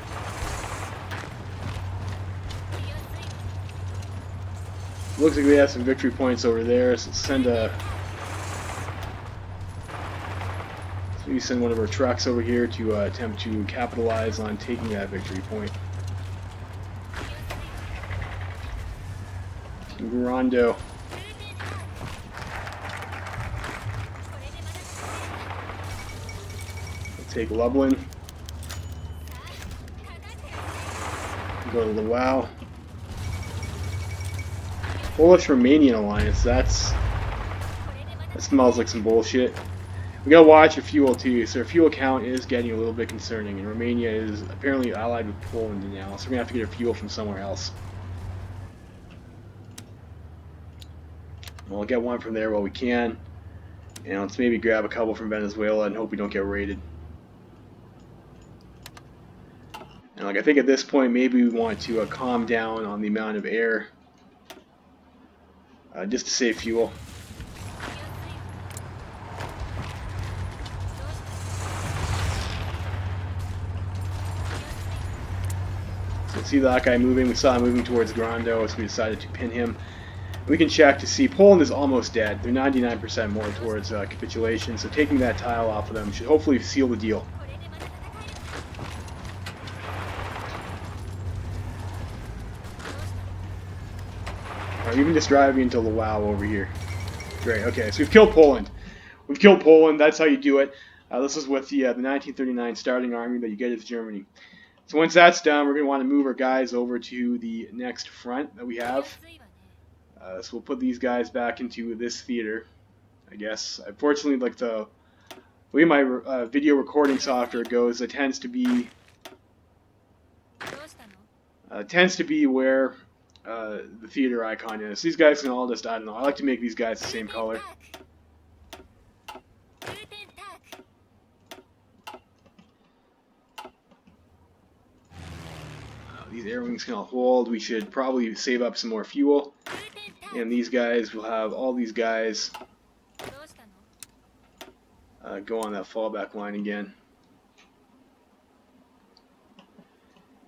Looks like we have some victory points over there, so let's send maybe send one of our trucks over here to attempt to capitalize on taking that victory point. Rondo. We'll take Lublin. Go to Lwów. Polish-Romanian alliance. That smells like some bullshit. We gotta watch our fuel too. So our fuel count is getting a little bit concerning, and Romania is apparently allied with Poland now, so we're gonna have to get our fuel from somewhere else. We'll get one from there while we can, and let's maybe grab a couple from Venezuela and hope we don't get raided. And I think at this point maybe we want to calm down on the amount of air, just to save fuel. So see that guy moving. We saw him moving towards Grando, so we decided to pin him. We can check to see Poland is almost dead. They're 99% more towards capitulation, so taking that tile off of them should hopefully seal the deal. Even just driving into Lwów over here. Great, okay, so we've killed Poland. We've killed Poland, that's how you do it. This is with the 1939 starting army that you get as Germany. So once that's done, we're going to want to move our guys over to the next front that we have. So we'll put these guys back into this theater, I guess. Unfortunately, like the way my video recording software goes, it tends to be where the theater icon is. These guys can all just, I don't know, I like to make these guys the same color. These air wings can all hold. We should probably save up some more fuel. And these guys will have all these guys go on that fallback line again.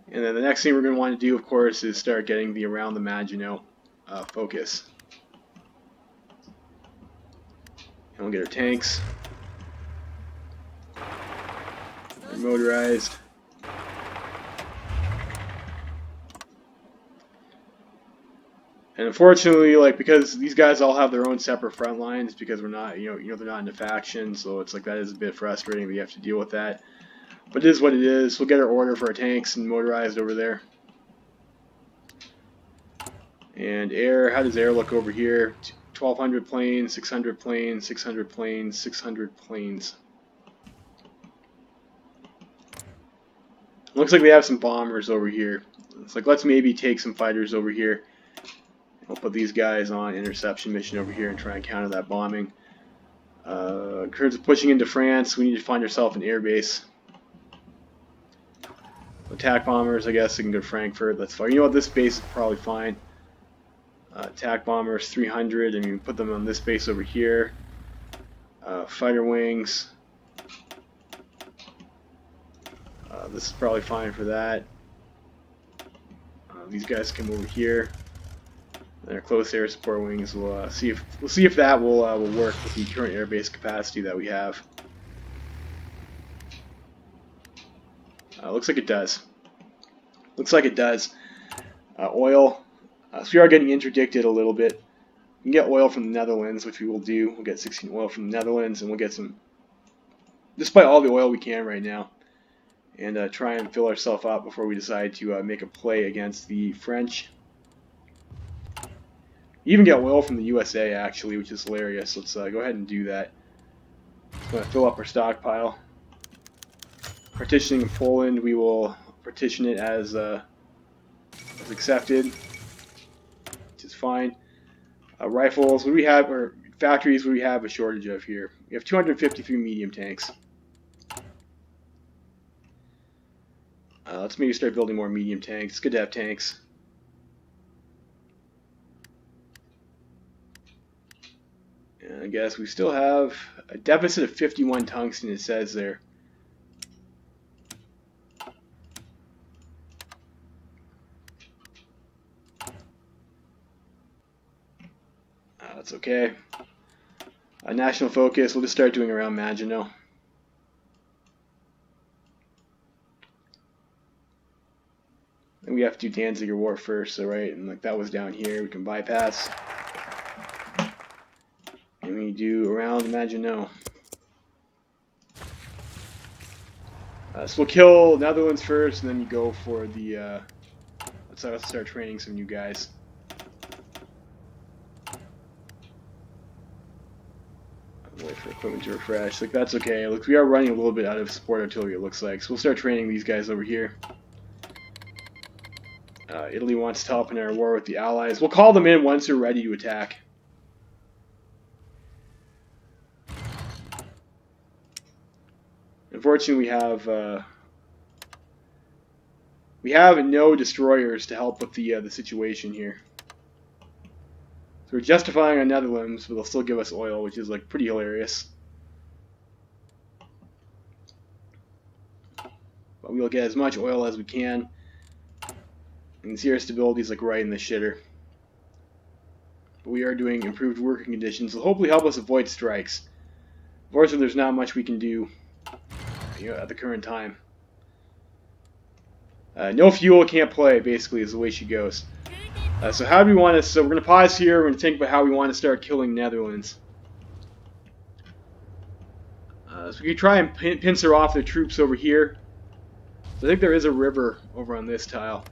And then the next thing we're going to want to do, of course, is start getting the around the Maginot focus. And we'll get our tanks. They're motorized. And unfortunately, like, because these guys all have their own separate front lines, because we're not, they're not in a faction, so it's like that is a bit frustrating, but you have to deal with that. But it is what it is. We'll get our order for our tanks and motorized over there. And air, how does air look over here? 1,200 planes, 600 planes, 600 planes, 600 planes. Looks like they have some bombers over here. It's like, let's maybe take some fighters over here. I'll put these guys on interception mission over here and try and counter that bombing. In terms of pushing into France, we need to find ourselves an air base. Attack bombers, I guess, they can go to Frankfurt. That's fine. You know what? This base is probably fine. Attack bombers, 300, and you can put them on this base over here. Fighter wings. This is probably fine for that. These guys come over here. Their close air support wings. We'll see if that will work with the current airbase capacity that we have. Looks like it does. Looks like it does. Oil. So we are getting interdicted a little bit. We can get oil from the Netherlands, which we will do. We'll get 16 oil from the Netherlands, and we'll get some, despite all the oil we can right now, and try and fill ourselves up before we decide to make a play against the French. We even get oil from the USA, actually, which is hilarious. Let's go ahead and do that. Just going to fill up our stockpile. Partitioning in Poland, we will partition it as accepted, which is fine. Rifles, what do we have, or factories, what do we have a shortage of here? We have 253 medium tanks. Let's maybe start building more medium tanks. It's good to have tanks. And I guess we still have a deficit of 51 tungsten, it says there. That's okay. National focus, we'll just start doing around Maginot. And we have to do Danziger War first, so right, and like that was down here, we can bypass. And we do around Maginot. So we'll kill Netherlands first, and then you go for the, let's start training some new guys. Wait for equipment to refresh. Like, that's okay. Look, we are running a little bit out of support artillery, it looks like. So we'll start training these guys over here. Italy wants to help in our war with the Allies. We'll call them in once they're ready to attack. Unfortunately, we have no destroyers to help with the situation here. So we're justifying our Netherlands, but they'll still give us oil, which is like pretty hilarious. But we'll get as much oil as we can. You can see our stability is like right in the shitter. But we are doing improved working conditions, will hopefully help us avoid strikes. Unfortunately, there's not much we can do, you know, at the current time. No fuel, can't play, basically, is the way she goes. So how do we want to... So we're going to pause here. We're going to think about how we want to start killing Netherlands. So we can try and pincer off their troops over here. So I think there is a river over on this tile.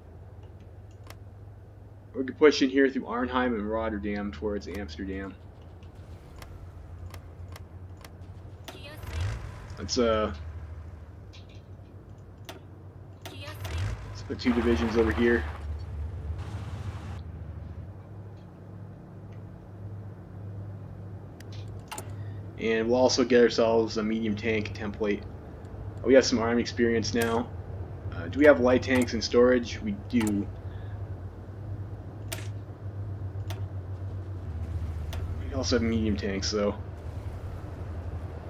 We can push in here through Arnhem and Rotterdam towards Amsterdam. Let's put 2 divisions over here. And we'll also get ourselves a medium tank template. We have some army experience now. Do we have light tanks in storage? We do. We also have medium tanks, though.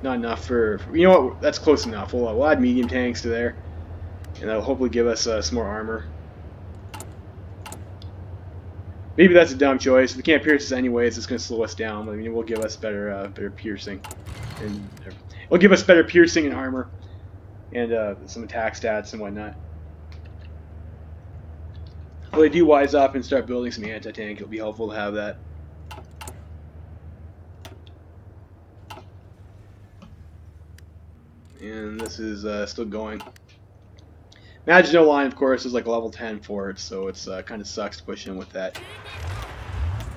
Not enough for you know what? That's close enough. We'll add medium tanks to there, and that'll hopefully give us some more armor. Maybe that's a dumb choice. If we can't pierce this anyways, it's going to slow us down. I mean, it will give us better piercing, and it'll give us better piercing and armor, and some attack stats and whatnot. If they do wise up and start building some anti-tank, it'll be helpful to have that. And this is still going. Maginot Line, of course, is like level 10 for it, so it's kind of sucks to push in with that.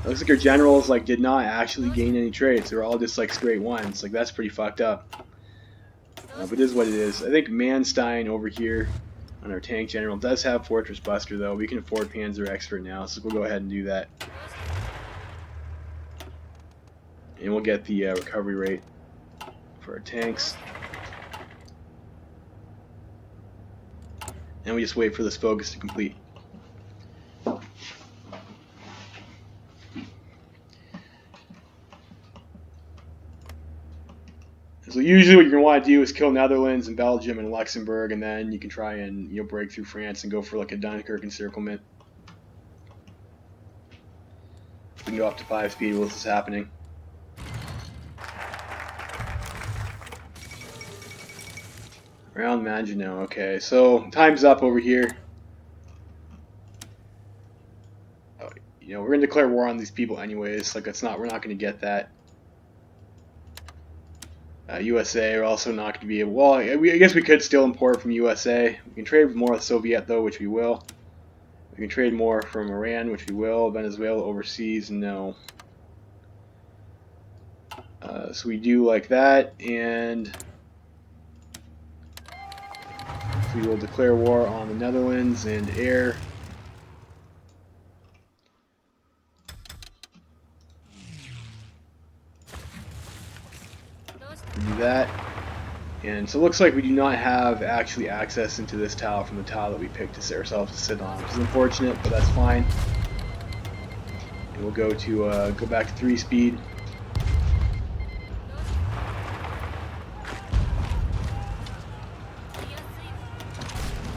It looks like our generals like did not actually gain any traits. They're all just like straight ones. Like, that's pretty fucked up. But it is what it is. I think Manstein over here And our tank general does have Fortress Buster, though. We can afford Panzer Expert now, so we'll go ahead and do that. And we'll get the recovery rate for our tanks. And we just wait for this focus to complete. So usually what you're going to want to do is kill Netherlands and Belgium and Luxembourg, and then you can try and break through France and go for like a Dunkirk encirclement. We can go up to 5 speed while this is happening. Around Maginot, okay, so time's up over here. Oh, we're going to declare war on these people anyways. Like we're not going to get that. USA are also not going to be able. Well, I guess we could still import from USA. We can trade more with Soviet though, which we will. We can trade more from Iran, which we will. Venezuela overseas, no. So we do like that, and we will declare war on the Netherlands and air. Do that, and so it looks like we do not have actually access into this tile from the tile that we picked to set ourselves to sit on, which is unfortunate, but that's fine. And we'll go back to 3 speed.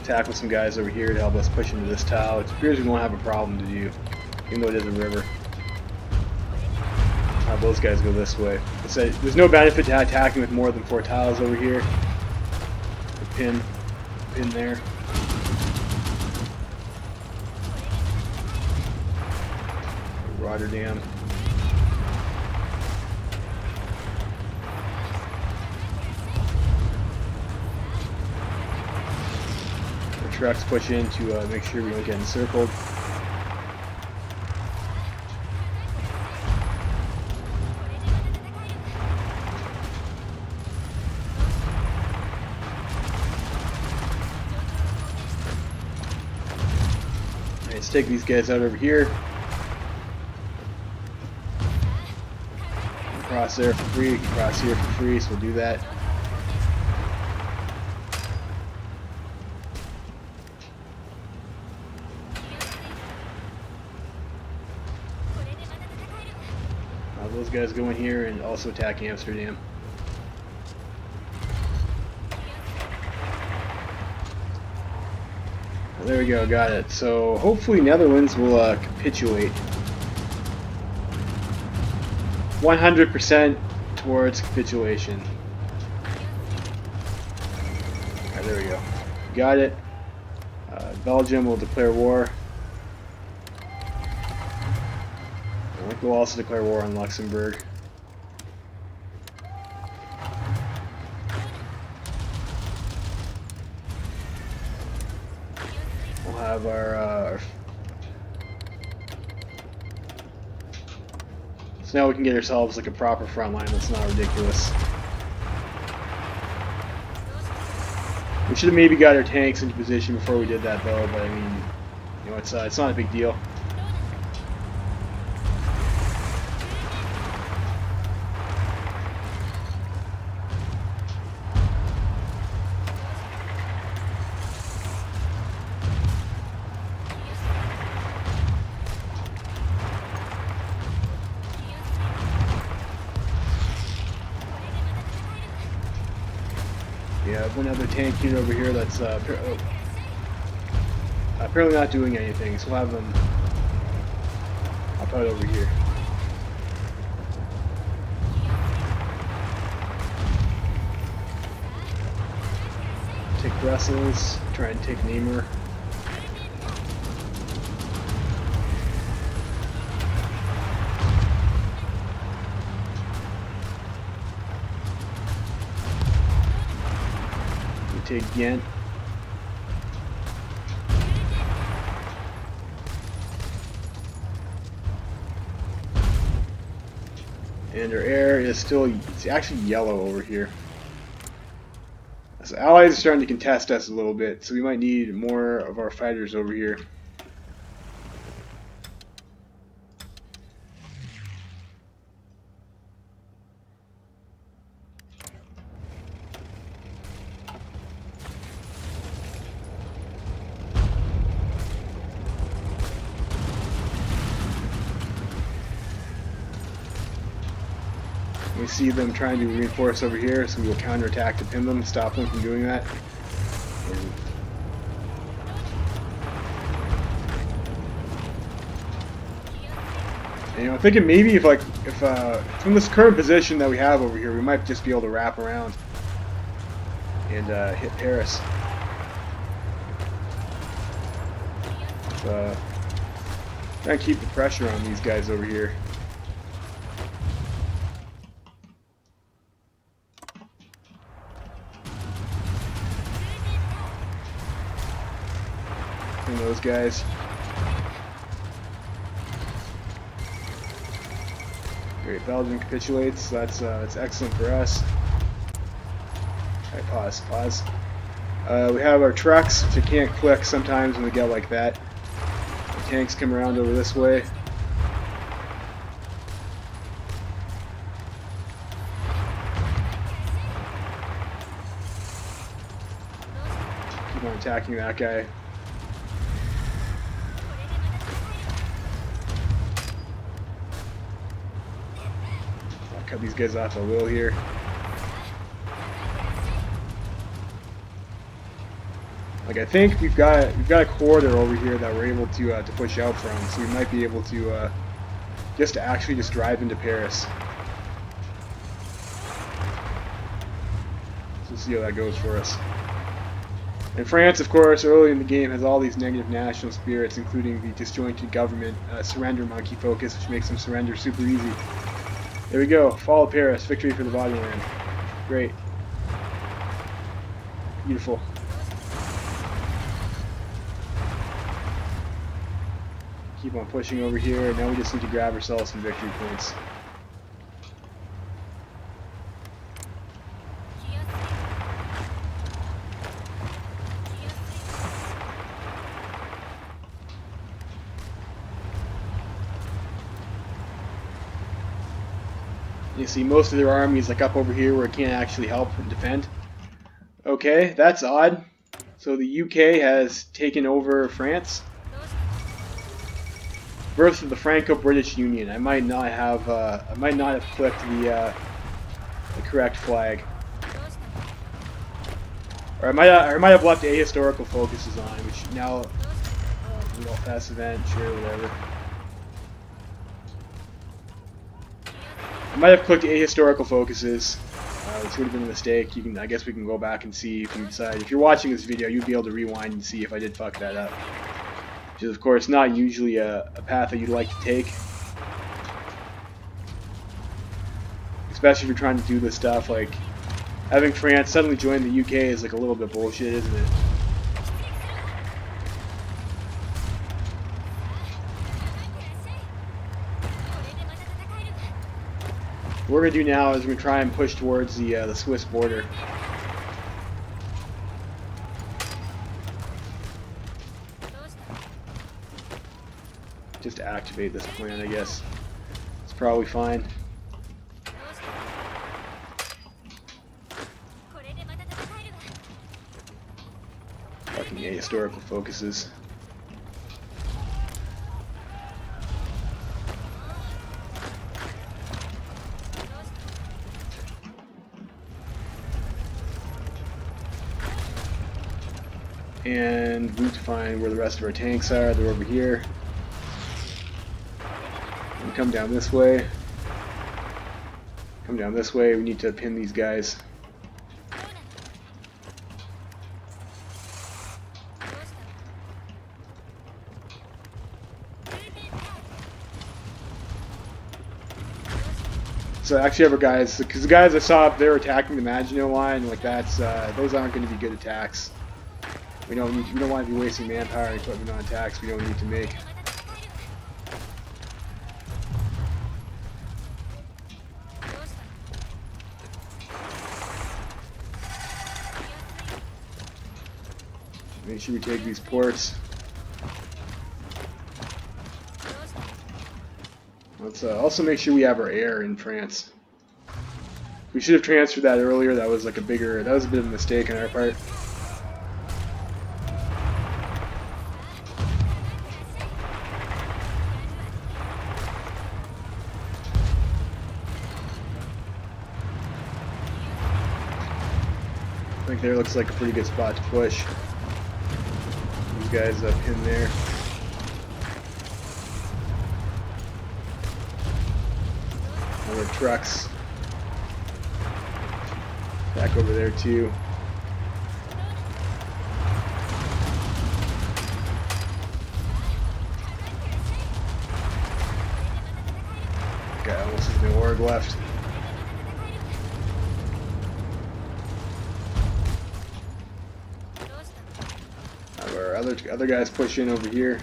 Tackle some guys over here to help us push into this tile. It appears we won't have a problem to do, even though it is a river. Have those guys go this way. There's no benefit to attacking with more than 4 tiles over here. The pin there. Rotterdam. Our trucks push in to make sure we don't get encircled. Let's take these guys out over here. Cross there for free, cross here for free, so we'll do that. Those guys go in here and also attack Amsterdam. There we go, got it. So hopefully Netherlands will capitulate. 100% towards capitulation. Alright, there we go. Got it. Belgium will declare war. I think we'll also declare war on Luxembourg. We'll have our so now we can get ourselves like a proper front line that's not ridiculous. We should have maybe got our tanks into position before we did that though, but I mean, it's not a big deal. Yeah, one other tank unit over here that's apparently not doing anything, so we'll have them up out over here. Take Brussels, try and take Namur. Take Ghent. And our air is still, it's actually yellow over here. So allies are starting to contest us a little bit, so we might need more of our fighters over here. We see them trying to reinforce over here, so we will counterattack to pin them, stop them from doing that. And, you know, I'm thinking maybe if from this current position that we have over here, we might just be able to wrap around and hit Paris. Try and keep the pressure on these guys over here. And those guys. Great, Belgium capitulates. That's excellent for us. Alright, pause. We have our trucks, which I can't click sometimes when we get like that. The tanks come around over this way. Keep on attacking that guy. I'll cut these guys off at will here. Like, I think we've got a corridor over here that we're able to push out from, so we might be able to actually just drive into Paris. So we'll see how that goes for us. And France, of course, early in the game has all these negative national spirits, including the disjointed government surrender monkey focus, which makes them surrender super easy. There we go. Fall of Paris. Victory for the bodyland. Great. Beautiful. Keep on pushing over here. Now we just need to grab ourselves some victory points. You see most of their armies like up over here where it can't actually help and defend. Okay, that's odd. So the UK has taken over France. Birth of the Franco-British Union. I might not have clicked the correct flag, or I might have left ahistorical focuses on, which now fast event, sure, whatever. I might have clicked ahistorical focuses, which would have been a mistake. I guess we can go back and see if you decide. If you're watching this video, you'd be able to rewind and see if I did fuck that up. Which is, of course, not usually a path that you'd like to take. Especially if you're trying to do this stuff, like having France suddenly join the UK is like a little bit bullshit, isn't it? What we're going to do now is we're going to try and push towards the Swiss border. Just to activate this plan, I guess. It's probably fine. Fucking ahistorical focuses. And we need to find where the rest of our tanks are. They're over here. And come down this way. Come down this way. We need to pin these guys. So I actually have our guys, because the guys I saw up there attacking the Maginot Line, like those aren't going to be good attacks. We don't want to be wasting manpower and equipment on attacks we don't need to make. Make sure we take these ports. Let's also make sure we have our air in France. We should have transferred that earlier. That was like that was a bit of a mistake on our part. I think there looks like a pretty good spot to push. These guys up in there. Other trucks. Back over there too. Got almost no org left. Have our other guys push in over here.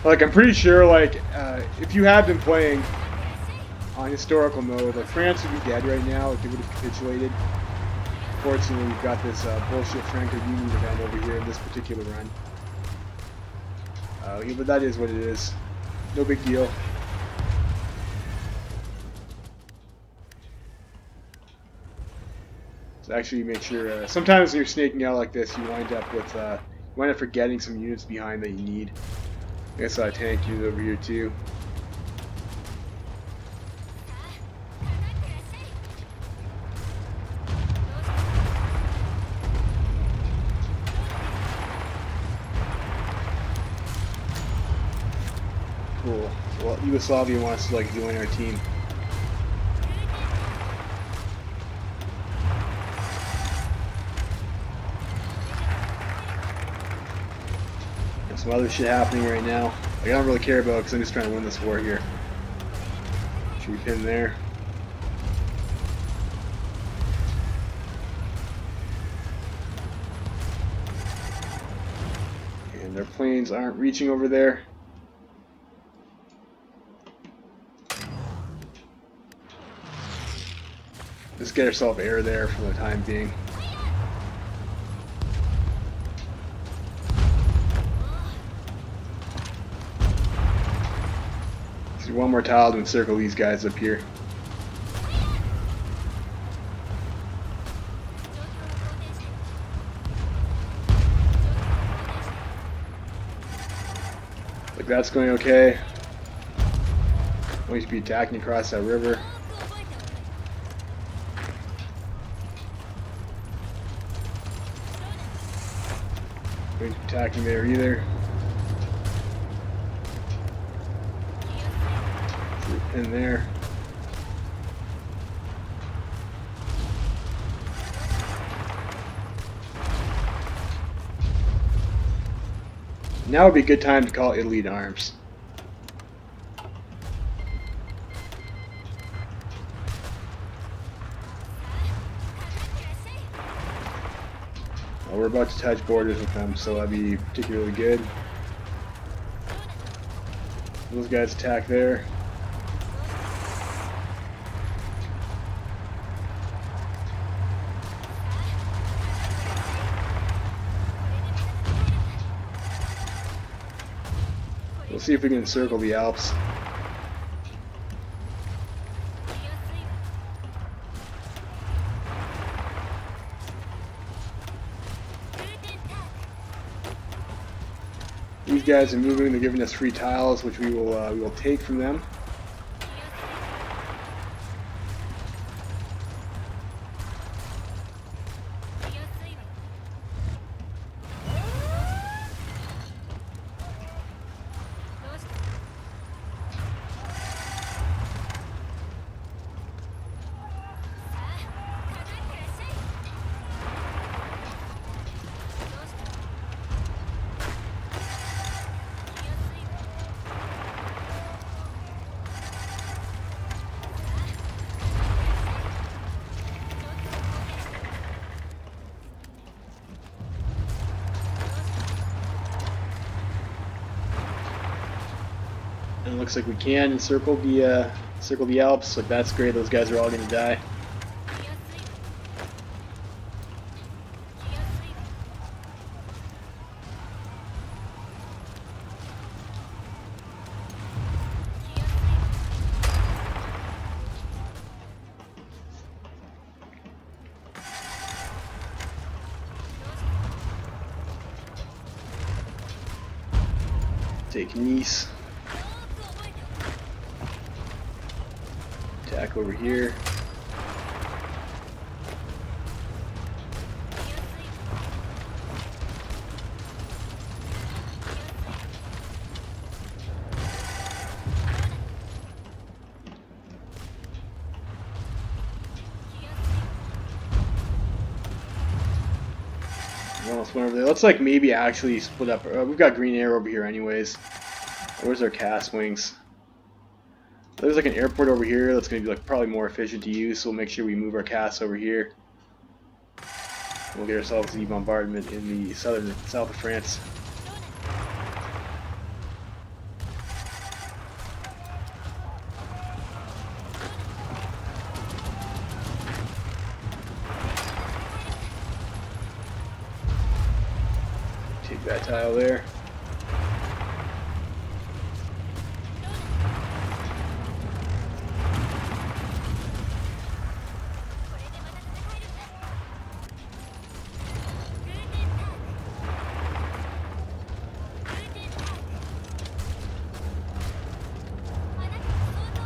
Like, I'm pretty sure, like, if you have been playing on historical mode, like, France would be dead right now if they would have capitulated. Fortunately, we've got this bullshit Franco-Union event over here in this particular run. Yeah, but that is what it is. No big deal. So actually make sure, sometimes when you're snaking out like this, you wind up forgetting some units behind that you need. I guess I tank unit over here too. Cool. Well, Yugoslavia wants to like join our team. Some other shit happening right now. Like, I don't really care about it because I'm just trying to win this war here. Should we pin there? And their planes aren't reaching over there. Just get ourselves air there for the time being. One more tile to encircle these guys up here. Like, that's going okay. We should be attacking across that river. We should be attacking there either. In there. Now would be a good time to call Italy to arms. Well, we're about to touch borders with them, so that'd be particularly good. Those guys attack there. We'll see if we can encircle the Alps. These guys are moving. They're giving us free tiles, which we will take from them. And it looks like we can encircle the Circle the Alps, like that's great, those guys are all gonna die. Take Nice. Attack over here. Almost went over there. Let's like maybe actually split up. We've got green air over here anyways. Where's our cast wings? There's like an airport over here that's going to be like probably more efficient to use, so we'll make sure we move our casts over here. We'll get ourselves the bombardment in the south of France. Take that tile there.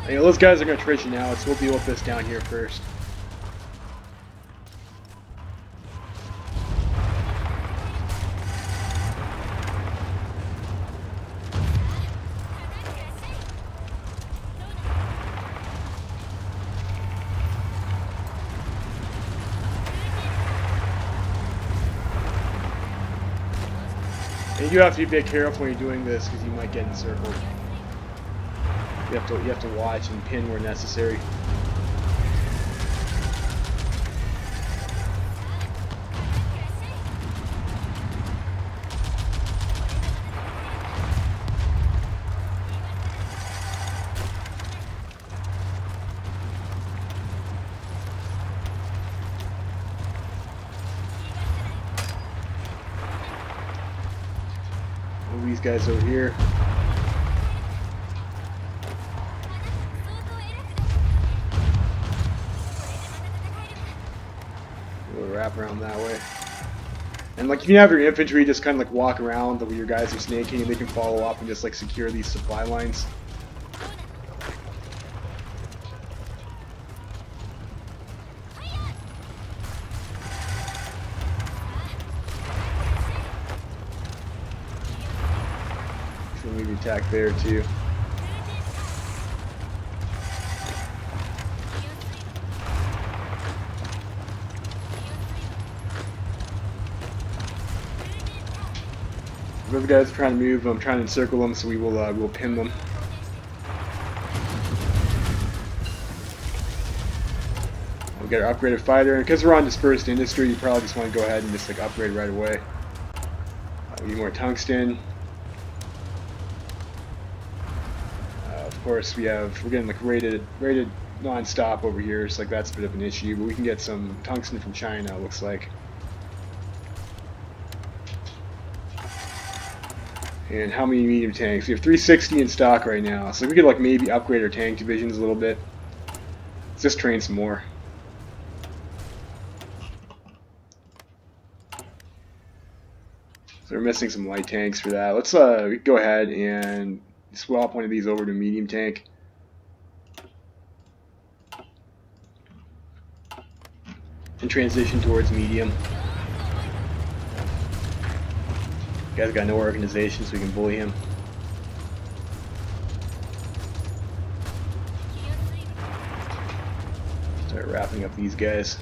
You know, those guys are going to attrition now, so we'll deal with this down here first. And you have to be a bit careful when you're doing this because you might get encircled. You have to watch and pin where necessary. Move these guys over here. Wrap around that way. And like if you have your infantry just kind of like walk around where your guys are snaking, and they can follow up and just like secure these supply lines. So maybe attack there too. The other guys are trying to move. I'm trying to encircle them, so we'll pin them. We'll get our upgraded fighter, and because we're on dispersed industry, you probably just want to go ahead and just like upgrade right away. We need more tungsten. Of course, we're getting like rated non-stop over here, so like that's a bit of an issue. But we can get some tungsten from China. It looks like. And how many medium tanks? We have 360 in stock right now, so we could like maybe upgrade our tank divisions a little bit. Let's just train some more. So we're missing some light tanks for that. Let's go ahead and swap one of these over to medium tank. And transition towards medium. Guy's got no organization, so we can bully him. Start wrapping up these guys.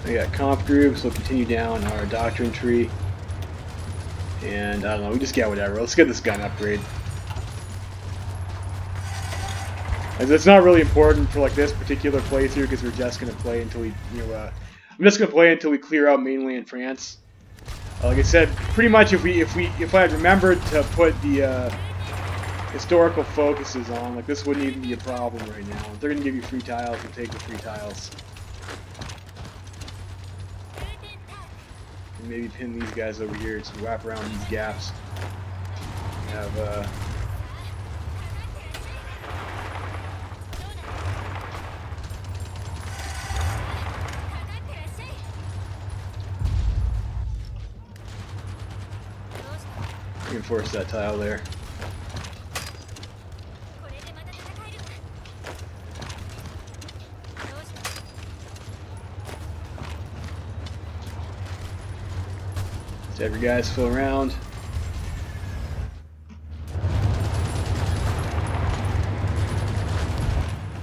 We got comp groups, we'll continue down our doctrine tree. And I don't know, we just get whatever. Let's get this gun upgrade. As it's not really important for like this particular playthrough because we're just gonna play until we, I'm just gonna play until we clear out mainland France. Like I said, pretty much if I had remembered to put the historical focuses on, like this wouldn't even be a problem right now. If they're gonna give you free tiles, you'll take the free tiles. And maybe pin these guys over here to wrap around these gaps. Have reinforce that tile there. Let's have your guys fill around.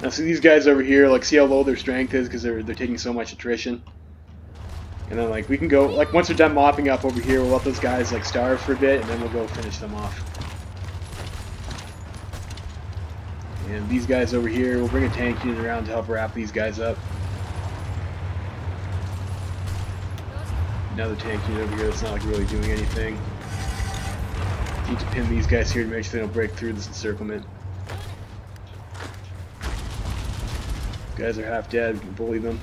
Now see these guys over here, like see how low their strength is because they're taking so much attrition. And then like we can go, like once they're done mopping up over here, we'll let those guys like starve for a bit and then we'll go finish them off. And these guys over here, we'll bring a tank unit around to help wrap these guys up. Another tank unit over here that's not like really doing anything. Need to pin these guys here to make sure they don't break through this encirclement. Guys are half dead, we can bully them.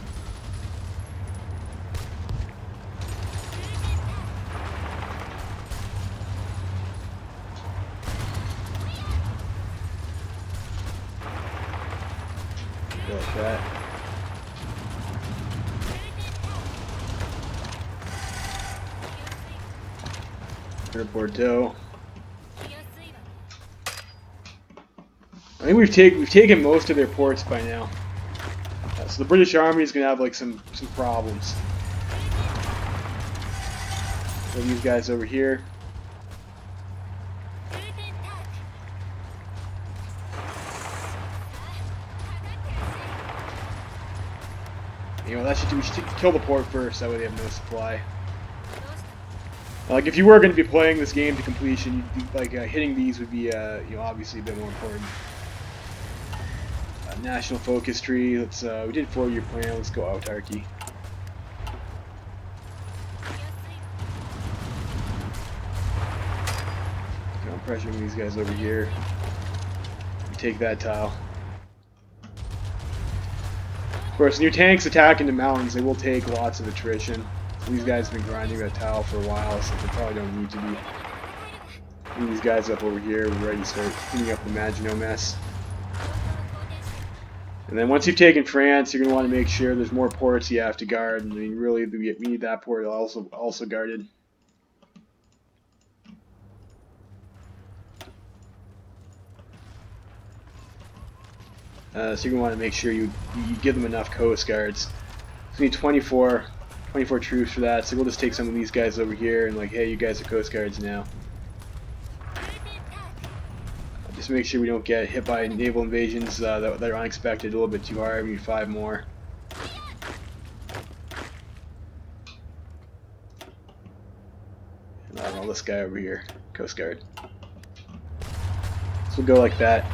Go like that. Bordeaux. I think we've taken most of their ports by now. So the British Army is going to have like some problems. So these guys over here. You know, we should kill the port first, that way they have no supply. Like if you were going to be playing this game to completion, like hitting these would be you know, obviously a bit more important. National focus tree. Let's we did 4-year plan. Let's go autarky. Okay, I'm pressuring these guys over here. We take that tile. Of course, when your tanks attack into mountains, they will take lots of attrition. These guys have been grinding that tile for a while, so they probably don't need to be. Bring these guys up over here. We're ready to start cleaning up the Maginot mess. And then once you've taken France, you're going to want to make sure there's more ports you have to guard. I mean, really, we need that port also guarded. So you're going to want to make sure you give them enough coast guards. So you need 24 troops for that, so we'll just take some of these guys over here and like, hey, you guys are coast guards now. Just make sure we don't get hit by naval invasions that are unexpected a little bit too hard. We need 5 more. And I'll roll this guy over here, coast guard. So we'll go like that.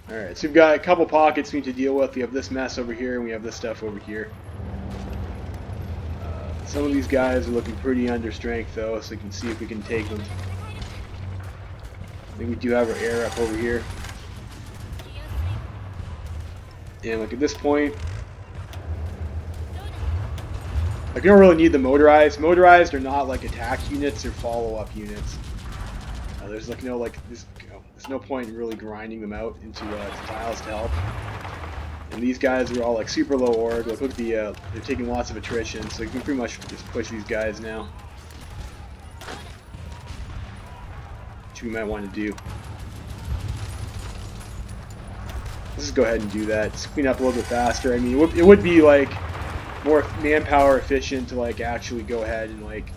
Alright, so we've got a couple pockets we need to deal with. We have this mess over here, and we have this stuff over here. Some of these guys are looking pretty under strength, though, so we can see if we can take them. I think we do have our air up over here. And like at this point, like you don't really need the motorized. Motorized are not like attack units or follow-up units. There's like there's no point in really grinding them out into tiles to help. And these guys are all like super low org. Like look at the they're taking lots of attrition, so you can pretty much just push these guys now. Which we might want to do. Let's just go ahead and do that. Just clean up a little bit faster. I mean, it would be like more manpower efficient to like actually go ahead and like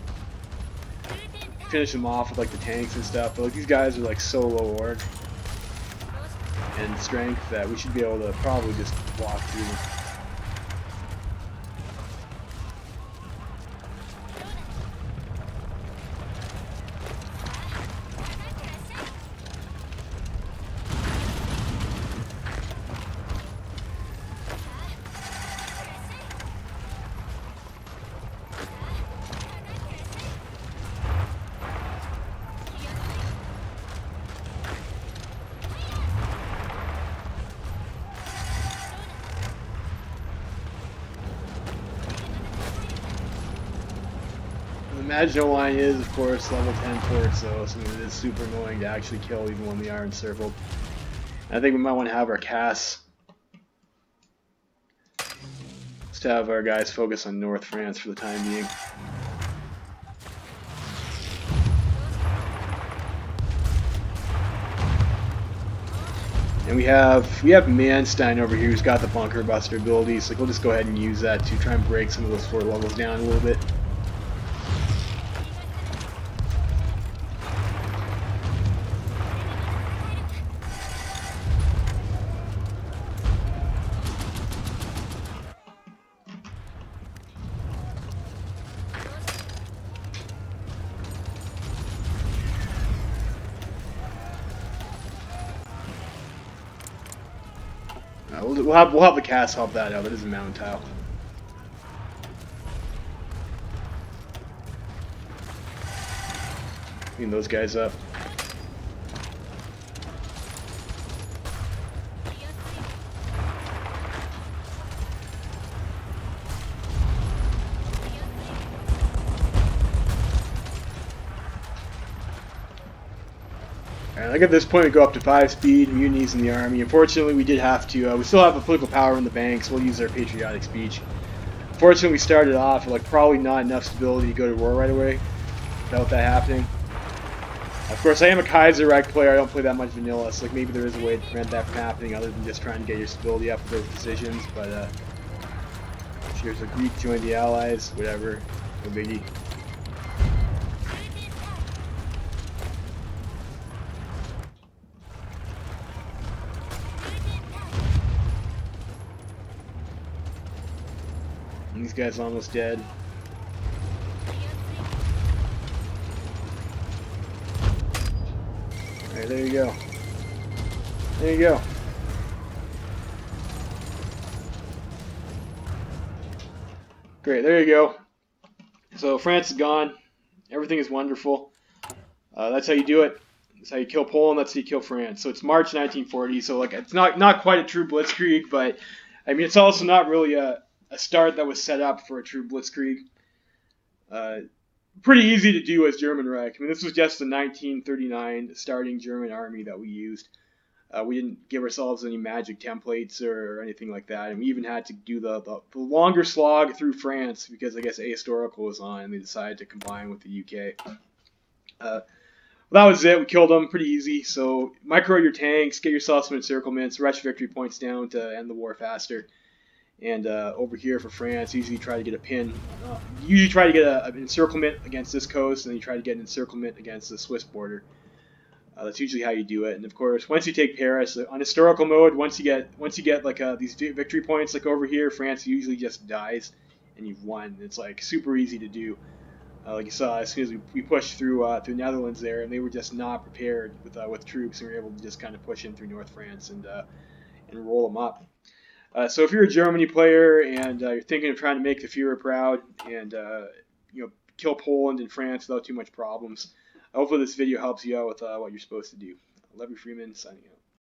finish them off with like the tanks and stuff, but like these guys are like so low org and strength that we should be able to probably just walk through them. Maginot Line is, of course, level 10 forts, though, so it is super annoying to actually kill even when we are encircled. And I think we might want to have our Cass. Just have our guys focus on North France for the time being. And we have Manstein over here who's got the bunker buster abilities. So we'll just go ahead and use that to try and break some of those fort levels down a little bit. We'll have the Cass help that out. It is a mountain tile. Clean those guys up. Like at this point, we go up to 5 speed, mutinies in the army. Unfortunately, we did have to. We still have a political power in the bank, so we'll use our patriotic speech. Unfortunately, we started off with like probably not enough stability to go to war right away without that happening. Of course, I am a Kaiserreich player. I don't play that much vanilla, so like maybe there is a way to prevent that from happening other than just trying to get your stability up for those decisions. But here's a Greek join the Allies, whatever, no biggie. These guys are almost dead. Alright, there you go. There you go. Great, there you go. So France is gone. Everything is wonderful. That's how you do it. That's how you kill Poland. That's how you kill France. So it's March 1940. So like it's not quite a true blitzkrieg, but I mean it's also not really a start that was set up for a true blitzkrieg. Pretty easy to do as German Reich. I mean, this was just the 1939 starting German army that we used. We didn't give ourselves any magic templates or anything like that. And we even had to do the longer slog through France because I guess ahistorical was on and they decided to combine with the UK. Well, that was it. We killed them pretty easy. So micro your tanks, get yourself some encirclements, rush victory points down to end the war faster. And over here for France, usually try to get a pin. Usually try to get an encirclement against this coast, and then you try to get an encirclement against the Swiss border. That's usually how you do it. And of course, once you take Paris on historical mode, once you get like these victory points, like over here, France usually just dies, and you've won. It's like super easy to do. Like you saw, as soon as we pushed through Netherlands there, and they were just not prepared with troops, and we were able to just kind of push in through North France and roll them up. So if you're a Germany player and you're thinking of trying to make the Führer proud and kill Poland and France without too much problems, hopefully this video helps you out with what you're supposed to do. Levy Freeman signing out.